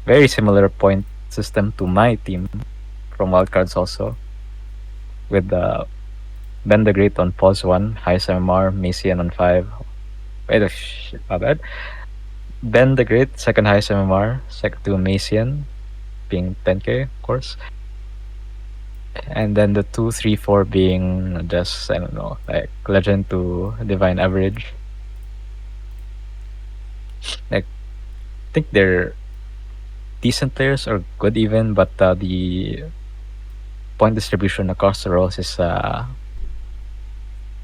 very similar point system to my team from Wildcards also, with Ben the Great on pause 1, highest MMR, Macian on 5. Wait, shit, my bad. Ben the Great, second highest MMR, second to Macian, being 10k, of course. And then the 2, 3, 4 being just, I don't know, like Legend to Divine Average. Like, I think they're decent players or good even, but the point distribution across the roles is, I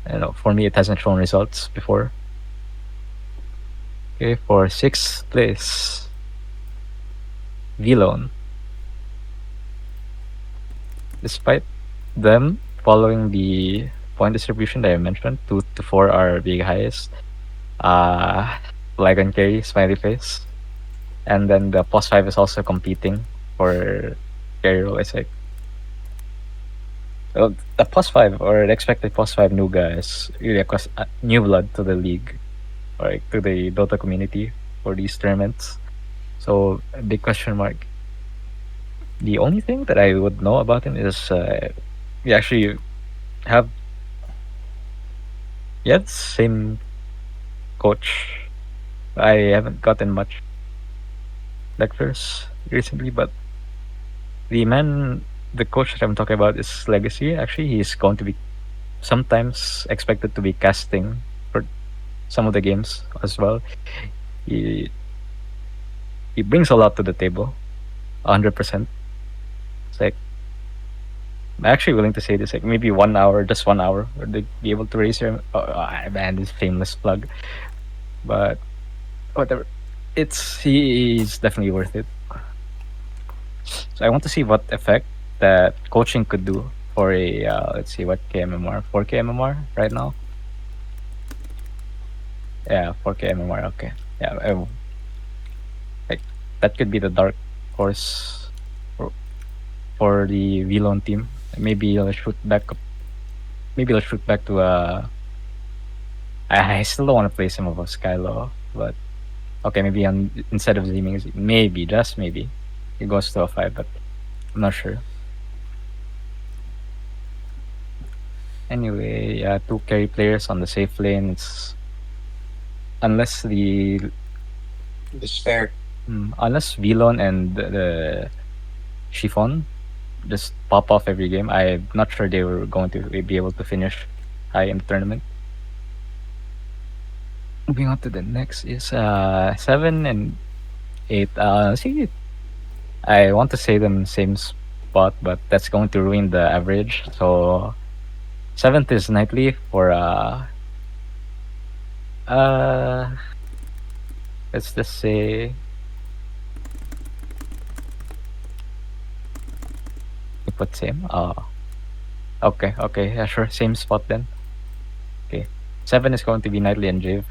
don't know, for me, it hasn't shown results before. Okay, for 6th place, Vilone. Despite them following the point distribution that I mentioned, 2 to 4 are the highest. Flag and carry, smiley face. And then the plus 5 is also competing for carry role, I say. Well, the plus 5 or the expected plus 5 Nuga is really a new blood to the league, or like to the Dota community for these tournaments. So, a big question mark. The only thing that I would know about him is we actually have the same coach. I haven't gotten much lectures recently, but the coach that I'm talking about is Legacy. Actually, he's going to be sometimes expected to be casting for some of the games as well. He he brings a lot to the table, 100%. It's like I'm actually willing to say this, like maybe 1 hour, just 1 hour, or they be able to raise your man, this shameless plug, but whatever. He's definitely worth it. So I want to see what effect that coaching could do for a let's see what KMMR, 4K MMR right now. Yeah, 4K MMR. Okay, yeah, like that could be the dark horse for, for the Vilon team. Maybe let's shoot back. Maybe let's shoot back to I still don't want to play some of Skylo, but okay, maybe on instead of Zeeming, maybe just maybe it goes to a 5, but I'm not sure. Anyway, yeah, 2 carry players on the safe lane. It's unless Despair. unless Vilon and the Chiffon just pop off every game, I'm not sure they were going to be able to finish high in the tournament. Moving on to the next is 7 and 8. See, I want to say them same spot, but that's going to ruin the average. So 7th is Nightly for uh let's just say we put same. Okay, okay, yeah, sure, same spot then. Okay, 7 is going to be Nightly and Jave.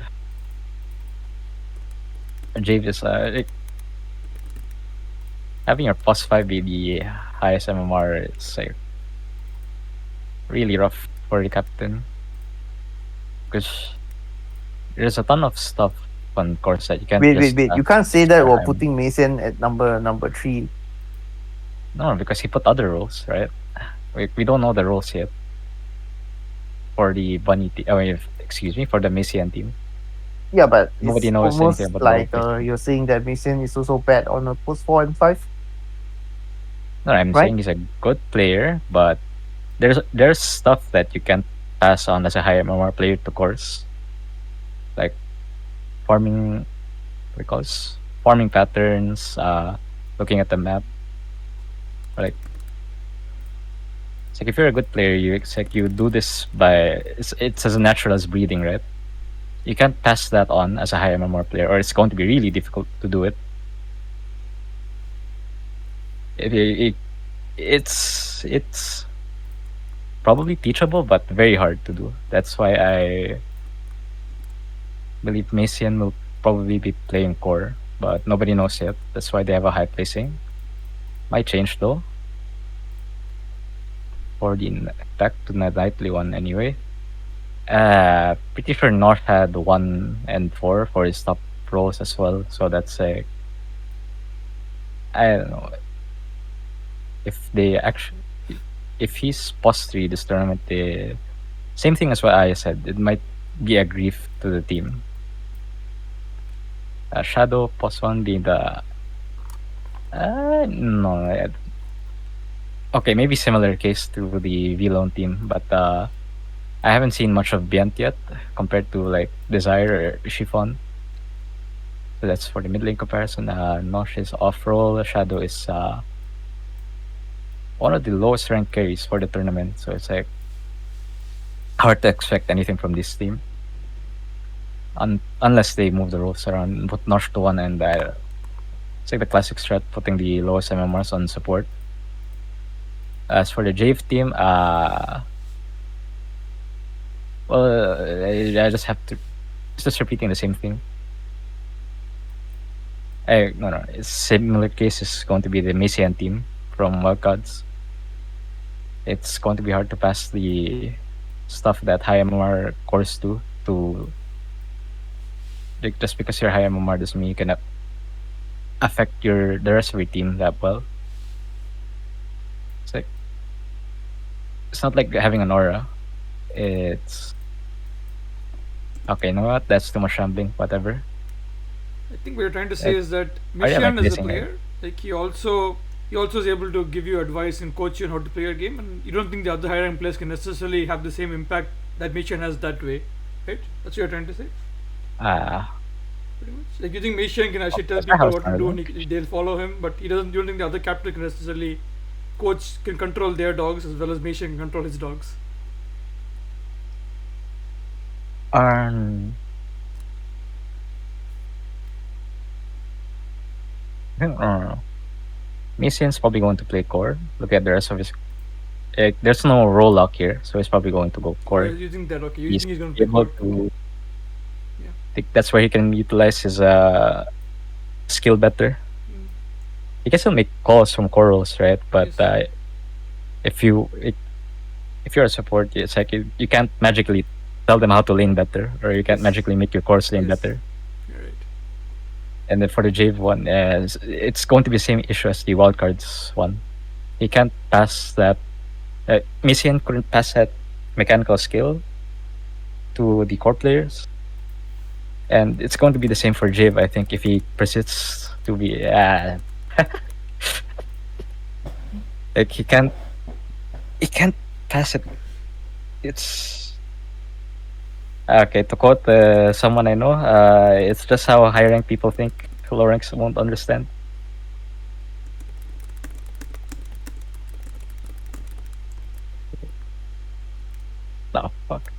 Jave is like, having your plus 5 be the highest MMR is like really rough for the captain, because there's a ton of stuff on course that you can't Wait, wait, just wait. You can't say that for while high putting Mason at number 3. No, because he put other roles, right? We don't know the roles yet for the Bunny team. Excuse me, for the Messian team. Yeah, but Nobody it's knows anything almost about the role like placement. you're saying that Mason is also bad on a post 4 and 5, No, I'm right? saying he's a good player, but there's stuff that you can't pass on as a high MMR player to course, like farming, because farming patterns, looking at the map. Like, it's like if you're a good player, it's like you do this by it's as natural as breathing, right? You can't pass that on as a high MMR player, or it's going to be really difficult to do it. It it's probably teachable, but very hard to do. That's why believe Mason will probably be playing core, but nobody knows yet. That's why they have a high placing. Might change though for the back to the nightly one anyway. Pretty sure North had 1 and 4 for his top roles as well. So that's a I don't know if they actually if he's +3 this tournament. The same thing as what I said. It might be a grief to the team. Shadow +1 being the no. Okay, maybe similar case to the V-Lone team, but I haven't seen much of Bient yet compared to like Desire or Chiffon. So that's for the mid lane comparison. Nosh is off roll. Shadow is one of the lowest ranked carries for the tournament. So it's like hard to expect anything from this team. Unless they move the roles around, put Nosh to one, and it's like the classic strat, putting the lowest MMRs on support. As for the Jave team, well, I just have to. It's just repeating the same thing. No. It's similar case is going to be the Messian team from Wildcards. It's going to be hard to pass the stuff that high MMR cores do to. Like, just because you're high MMR doesn't mean you can affect the rest of your team that well. It's like it's not like having an aura. It's okay. You know what? That's too much rambling. Whatever. I think what you're trying to say is that am I Mission is a guessing, player. Like he also is able to give you advice and coach you on how to play your game, and you don't think the other higher ranked players can necessarily have the same impact that Mission has that way, right? That's what you're trying to say. Pretty much. Like you think Mission can actually tell That's not how people it's what to gonna do go. and they'll follow him, but he doesn't. You don't think the other captain can necessarily coach can control their dogs as well as Mission can control his dogs. Um, I don't know. Messian's probably going to play core. Look at the rest of his. There's no roll lock here, so he's probably going to go core. You think that okay? You He's think he's going to play able core? to. Okay. Yeah. I think that's where he can utilize his skill better. Mm. He can still make calls from core rolls, right? But Yes. if you if you're a support, it's like you can't magically tell them how to lane better, or you can't Yes. magically make your cores lane Yes. better. You're right. And then for the Jave one, it's going to be the same issue as the wildcards one. He can't pass that. Messian couldn't pass that mechanical skill to the core players, and it's going to be the same for Jave. I think if he persists to be, like he can't pass it. It's okay to quote someone I know. It's just how high rank people think low ranks won't understand. No, fuck.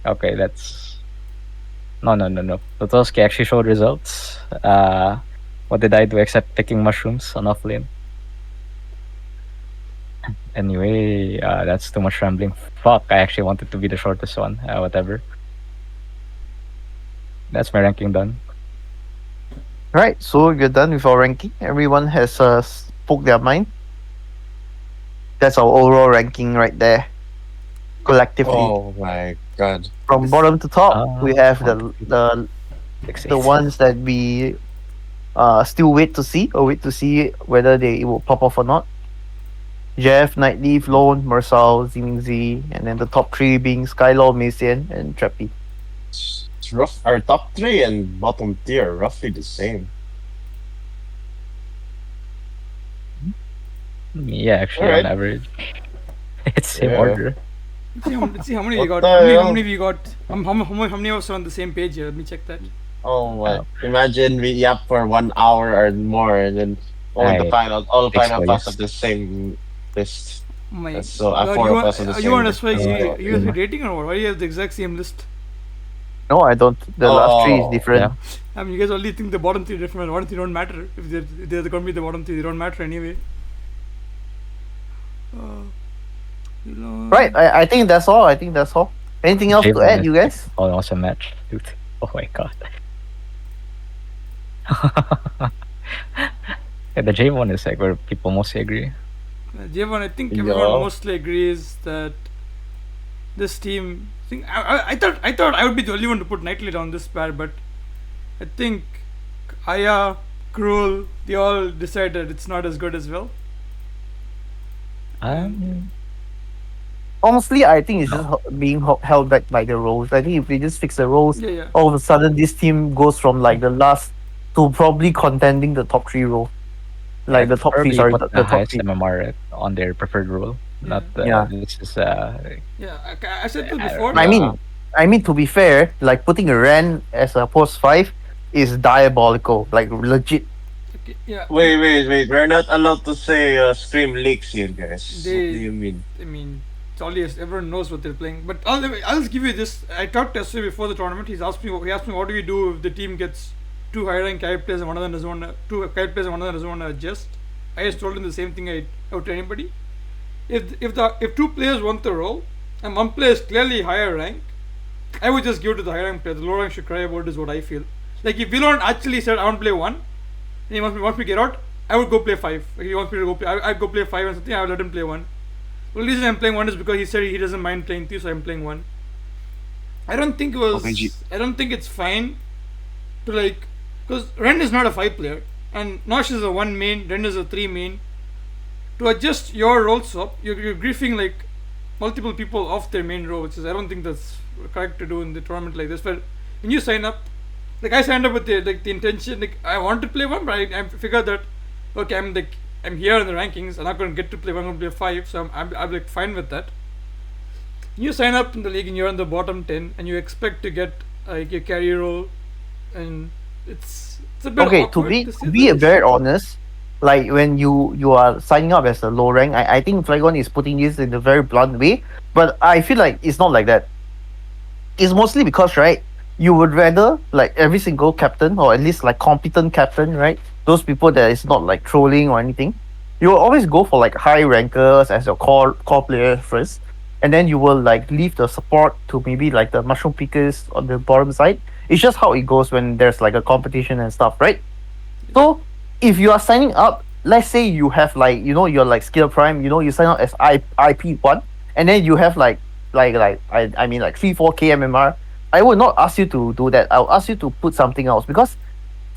Okay, that's no. Totoski actually showed results. What did I do except picking mushrooms on offlane? Anyway, that's too much rambling. Fuck, I actually wanted to be the shortest one. Whatever. That's my ranking done. Right, so you're done with our ranking. Everyone has spoke their mind. That's our overall ranking right there. Collectively, Oh my god. from bottom to top, we have the 6, the 8. ones that we still wait to see whether they will pop off or not. Jeff, Nightleaf, Lone, Mersal, Ziming Z, and then the top three being Skylaw, Mason, and Trappy. It's rough. Our top three and bottom tier are roughly the same. Yeah, actually, Alright. on average, it's same Yeah. order. Let's see how many What we got. the How hell? many we got? How many of us are on the same page here? Let me check that. Oh my! Imagine we yap for 1 hour or more, and then all the Aye. all Six final pass boys. of the same list. Oh my So god! four You of us on the want same you want list. us like Oh, you yeah. rating or what? Why do you have the exact same list? No, I don't. The last three is Oh. different. Yeah. I mean, you guys only think the bottom three different. The bottom three don't matter. If they're going to be the bottom three, they don't matter anyway. You know, Right, I think that's all. Anything else to Jave add, is you guys? an awesome match, dude. Oh my god. Yeah, the J one is like where people mostly agree. Javon, I think everyone Yeah. mostly agrees that this team. I thought I would be the only one to put Knightley down this pair, but I think Aya, Cruel, they all decided it's not as good as well. And Um, Honestly, I think it's just no. being held back by the roles. I think if they just fix the roles, yeah, yeah, all of a sudden this team goes from like the last to probably contending the top three role. Yeah, Like the top three, preferably sorry, put the the top highest three. MMR on their preferred role. yeah, Not Yeah. this is yeah. I said this I don't before. I know. mean, to be fair, like putting a Ren as a post five is diabolical. Like legit. Okay, yeah, Wait. We're not allowed to say Scream leaks here, guys. What do they. you mean? I mean, it's obvious. Everyone knows what they're playing. But I'll just give you this. I talked to SJ before the tournament. He asked me what do we do if the team gets two high rank carry players and one of them doesn't want to, two carry players and one of them doesn't want to adjust. I just told him the same thing I told to anybody. If two players want the role and one player is clearly higher rank, I would just give it to the higher rank player. The lower rank should cry about it is what I feel. Like if Vilon actually said I want to play one, and he wants me to get out, I would go play five. Like he wants me to go play, I'd go play five and something. I would let him play one. The reason I'm playing one is because he said he doesn't mind playing three, so I'm playing one. I don't think it Okay, was. I don't think it's fine to like, because Ren is not a five player and Nosh is a one main, Ren is a three main. To adjust your role swap, you're griefing like multiple people off their main row, which is I don't think that's correct to do in the tournament like this. But when you sign up, like I signed up with the intention, like I want to play one, but I figured that okay, I'm here in the rankings, I'm not going to get to play one, I'm going to play five, so I'm like fine with that. You sign up in the league and you're in the bottom 10 and you expect to get like your carry role, and it's a bit Okay, awkward to to say the be least. very honest, like when you are signing up as a low rank, I think Flagon is putting this in a very blunt way, but I feel like it's not like that. It's mostly because right, you would rather like every single captain or at least like competent captain, right? Those people that is not like trolling or anything. You will always go for like high rankers as your core player first, and then you will like leave the support to maybe like the mushroom pickers on the bottom side. It's just how it goes when there's like a competition and stuff, right? So if you are signing up, let's say you have like you're like skill prime, you sign up as IP1, and then you have I mean like 3-4k MMR. I would not ask you to do that. I'll ask you to put something else because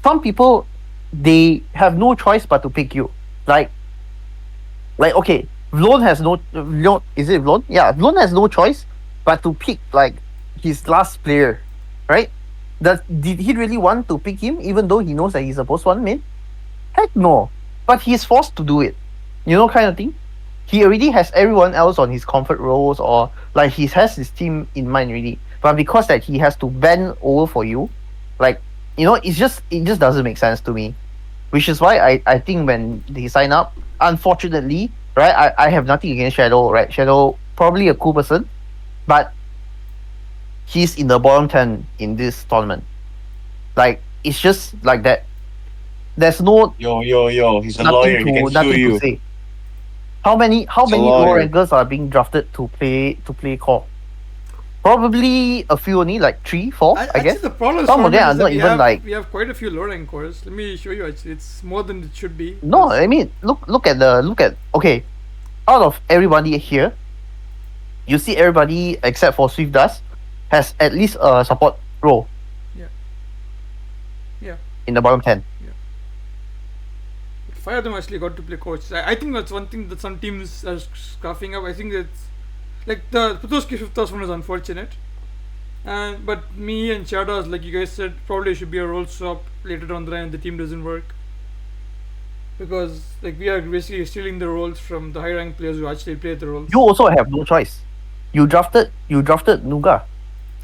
some people they have no choice but to pick you. Like okay, Vlon has no Vlon, is it Vlon? Yeah, Vlon has no choice but to pick like his last player, right? Did he really want to pick him even though he knows that he's supposed one main? Heck no. But he's forced to do it. Kind of thing. He already has everyone else on his comfort roles or like he has his team in mind already. But because that he has to bend over for you, like it just doesn't make sense to me. Which is why I think when they sign up, unfortunately, right, I have nothing against Shadow, right? Shadow probably a cool person, but he's in the bottom 10 in this tournament. Like it's just like that. There's no Yo. He's a lawyer. He can sue nothing to you. say. How He's a many low lawyer. rankers are being drafted to play core? Probably a few only, like 3, 4, I Actually, guess. the problem with Some of them tournament are is that not even like we have quite a few low rank cores. Let me show you. Actually, it's more than it should be. no. I mean, look at okay. Out of everybody here, you see everybody except for Swift Dust has at least a support role Yeah, yeah, in the bottom 10. yeah. Five of them actually got to play coach. I think that's one thing that some teams are scuffing up. I think that's like the Putoski fifth house one is unfortunate. And but me and Shadows, like you guys said, probably should be a role swap later down the line. The team doesn't work because like we are basically stealing the roles from the high rank players who actually play the roles. You also have no choice. You drafted Nuga.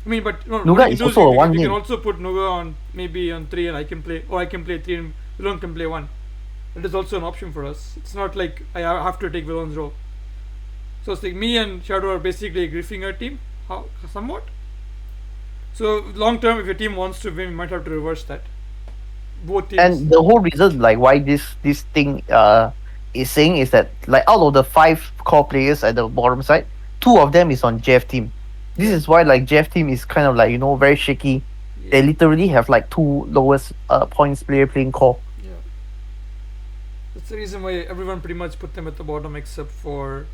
I mean, but no, what Nuga you can is do is also a one you can main. also put Nuga on maybe on three and I can play, or I can play three and Vilon can play one. That is also an option for us. It's not like I have to take Vilon's role. So it's like me and Shadow are basically griefing our team, somewhat. So long term, if your team wants to win, we might have to reverse that. Both teams. And the whole reason like why this thing is saying is that like out of the 5 core players at the bottom side, 2 of them is on Jeff team. This Yeah, is why like Jeff team is kind of like very shaky. They Yeah, literally have like two lowest points player playing core. yeah. That's the reason why everyone pretty much put them at the bottom, except for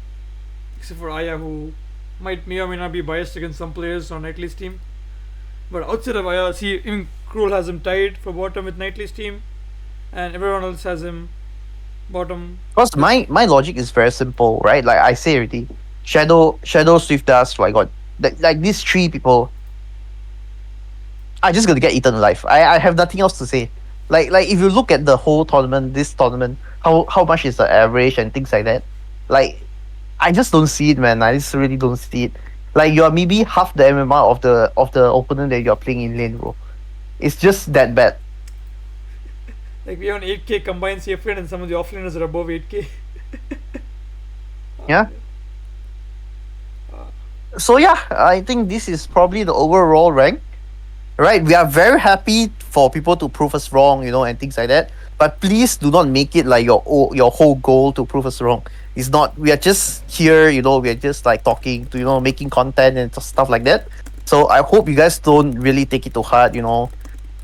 Aya, who may or may not be biased against some players on Knightley's team. But outside of Aya, see, even Krul has him tied for bottom with Knightley's team, and everyone else has him bottom Because with. my logic is very simple, right? Like I say already, Shadow, Swift Dust, like God, like these three people are just gonna get eaten alive. I have nothing else to say. Like if you look at the whole tournament, this tournament, how much is the average and things like that, like I just don't see it, man. I just really don't see it. Like you're maybe half the MMR of the opponent that you're playing in lane, bro. It's just that bad. Like we have an 8k combined safe lane, and some of the offlaners are above 8k. Yeah. So yeah, I think this is probably the overall rank. Right, we are very happy for people to prove us wrong, and things like that. But please do not make it like your whole goal to prove us wrong. It's not. We are just here, we are just like talking to making content and stuff like that. So I hope you guys don't really take it to heart.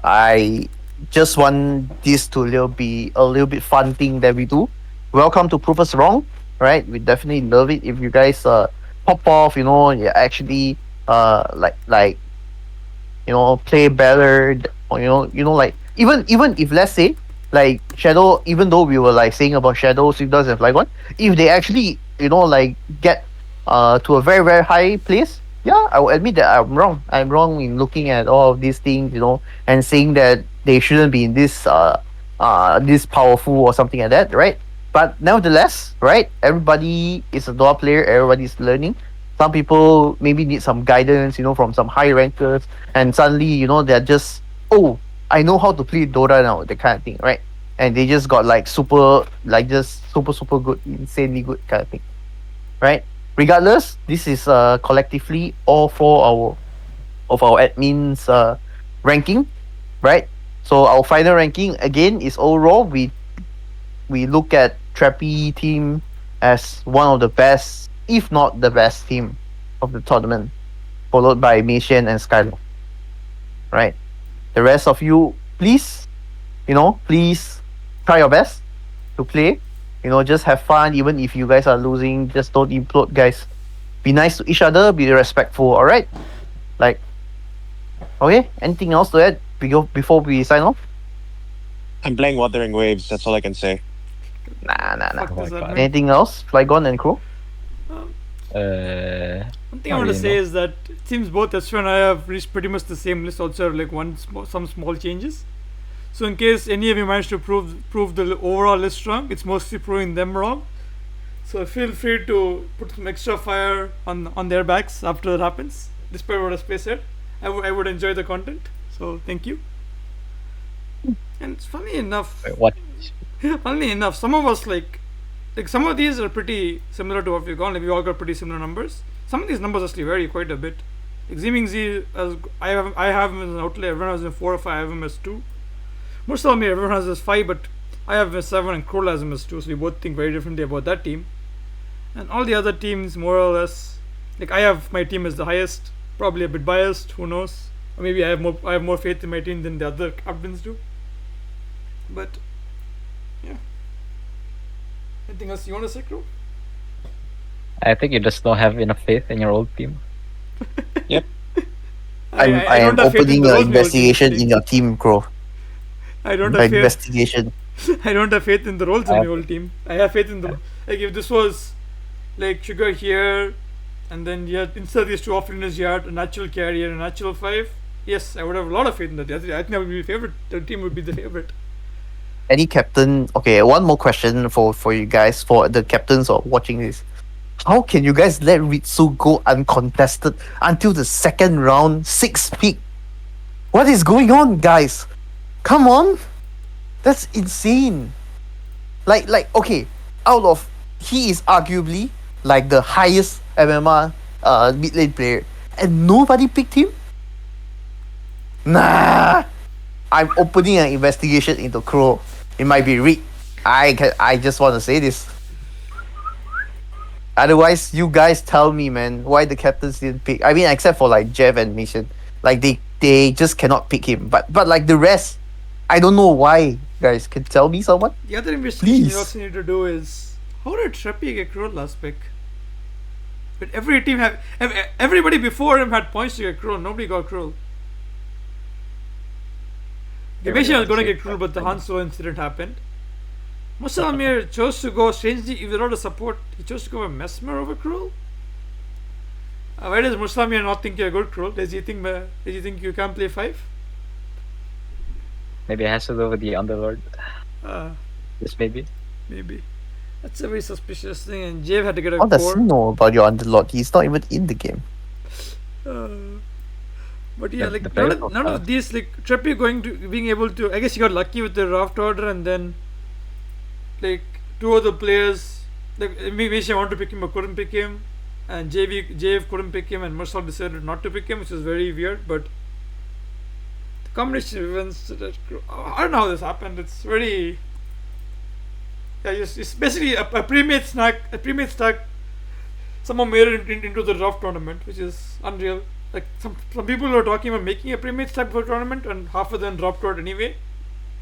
I just want this to be a little bit fun thing that we do. Welcome to prove us wrong, right? We definitely love it if you guys pop off. You actually like play better or like even if let's say like Shadow, even though we were like saying about Shadow, Swift does have like one, if they actually like get to a very very high place, yeah, I will admit that I'm wrong in looking at all of these things, and saying that they shouldn't be in this powerful or something like that, right? But nevertheless, right, everybody is a DotA player, everybody's learning. Some people maybe need some guidance, from some high rankers, and suddenly, they're just, oh, I know how to play Dota now, that kind of thing, right? And they just got like super, like just super super good, insanely good kind of thing, right? Regardless, this is collectively all four of our admins ranking, right? So our final ranking again is overall. We look at Trappy team as one of the best, if not the best team of the tournament, followed by Mission and Skylo. Right. The rest of you, please try your best to play. Just have fun. Even if you guys are losing, just don't implode, guys. Be nice to each other. Be respectful. All right. Like, okay. Anything else to add? Before we sign off. I'm playing Wuthering Waves. That's all I can say. Nah, nah, nah. Fuck Oh does my that god. mean? Anything else? Flygon and Crow. Um, One thing I Not want to really, say no. is that it seems both Esther and I have reached pretty much the same list. Also, have like some small changes. So in case any of you manage to prove the overall list wrong, it's mostly proving them wrong. So feel free to put some extra fire on their backs after that happens. Despite what Space said, I would enjoy the content. So thank you. And it's funny enough, Wait, what? some of us like some of these are pretty similar to what we've gone. Like we all got pretty similar numbers. Some of these numbers actually vary quite a bit. Like Zeeming Z, as I have him as an outlier. Everyone has him 4 or 5. I have him as 2. Most of me, everyone has as 5, but I have him as 7 and Kroll has him as 2. So we both think very differently about that team. And all the other teams, more or less, like I have my team as the highest. Probably a bit biased. Who knows? Or maybe I have more faith in my team than the other captains do. But yeah. Anything else you want to say, Crow? I think you just don't have enough faith in your old team. Yep. I am don't have faith in opening the an roles my old team is investigation playing. in your team, Crow. I don't By have faith. investigation. I don't have faith in the roles in I my old team. I have faith in the like if this was like Sugar here, and then you had insert these two offliners, you had a natural carrier and a natural 5. Yes, I would have a lot of faith in that. I think that would be favorite. The team would be the favorite. Any captain? Okay, one more question for you guys, for the captains of watching this. How can you guys let Ritsu go uncontested until the second round, 6 pick? What is going on, guys? Come on, that's insane. Like okay, out of he is arguably like the highest MMR mid lane player, and nobody picked him. Nah, I'm opening an investigation into Crow. It might be rigged. I just want to say this. Otherwise, you guys tell me, man, why the captains didn't pick. I mean, except for like Jeff and Mission. Like they just cannot pick him. But like the rest, I don't know why. Guys, can tell me someone, The other investigation you please. also need to do is how did Treppy get Kroll last pick? But every team had everybody before him had points to get Kroll. Nobody got Kroll. Everybody Dimension was wants going to it, get Kroll, but but the I Han Solo incident happened. Musalamir chose to go strangely without a support. He chose to go with Mesmer over Kroll. Why does Musalamir not think you're good, Kroll? Does he think you can play 5? maybe it has to do with the Underlord. Uh, Just maybe. maybe. That's a very suspicious thing. And Jave had to get a How does he core. know about your underlord? He's not even in the game. Uh, but yeah, The like player none of profile. these, like Treppy going to being able to. I guess he got lucky with the draft order, and then like two other players, like Misha wanted to pick him but couldn't pick him, and JV couldn't pick him, and Mursal decided not to pick him, which is very weird. But the combination of events that I don't know how this happened. It's very yeah, it's basically a pre-made snack, a pre-made stack. Someone made it into the draft tournament, which is unreal. Like some people are talking about making a pre-made stack for tournament, and half of them dropped out anyway.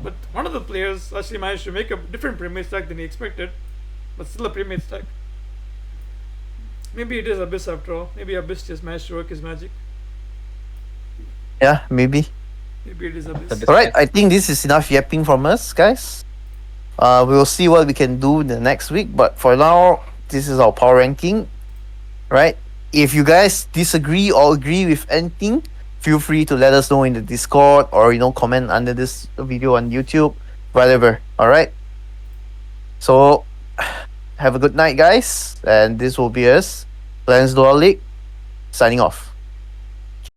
But one of the players actually managed to make a different pre-made stack than he expected, but still a pre-made stack. Maybe it is Abyss after all. Maybe Abyss just managed to work his magic. Yeah, maybe. Maybe it is Abyss. Abyss. Alright, I think this is enough yapping from us, guys. We will see what we can do the next week, but for now, this is our power ranking. Right? If you guys disagree or agree with anything, feel free to let us know in the Discord or comment under this video on YouTube, whatever. Alright? So have a good night, guys. And this will be us, Plans Dual League, signing off.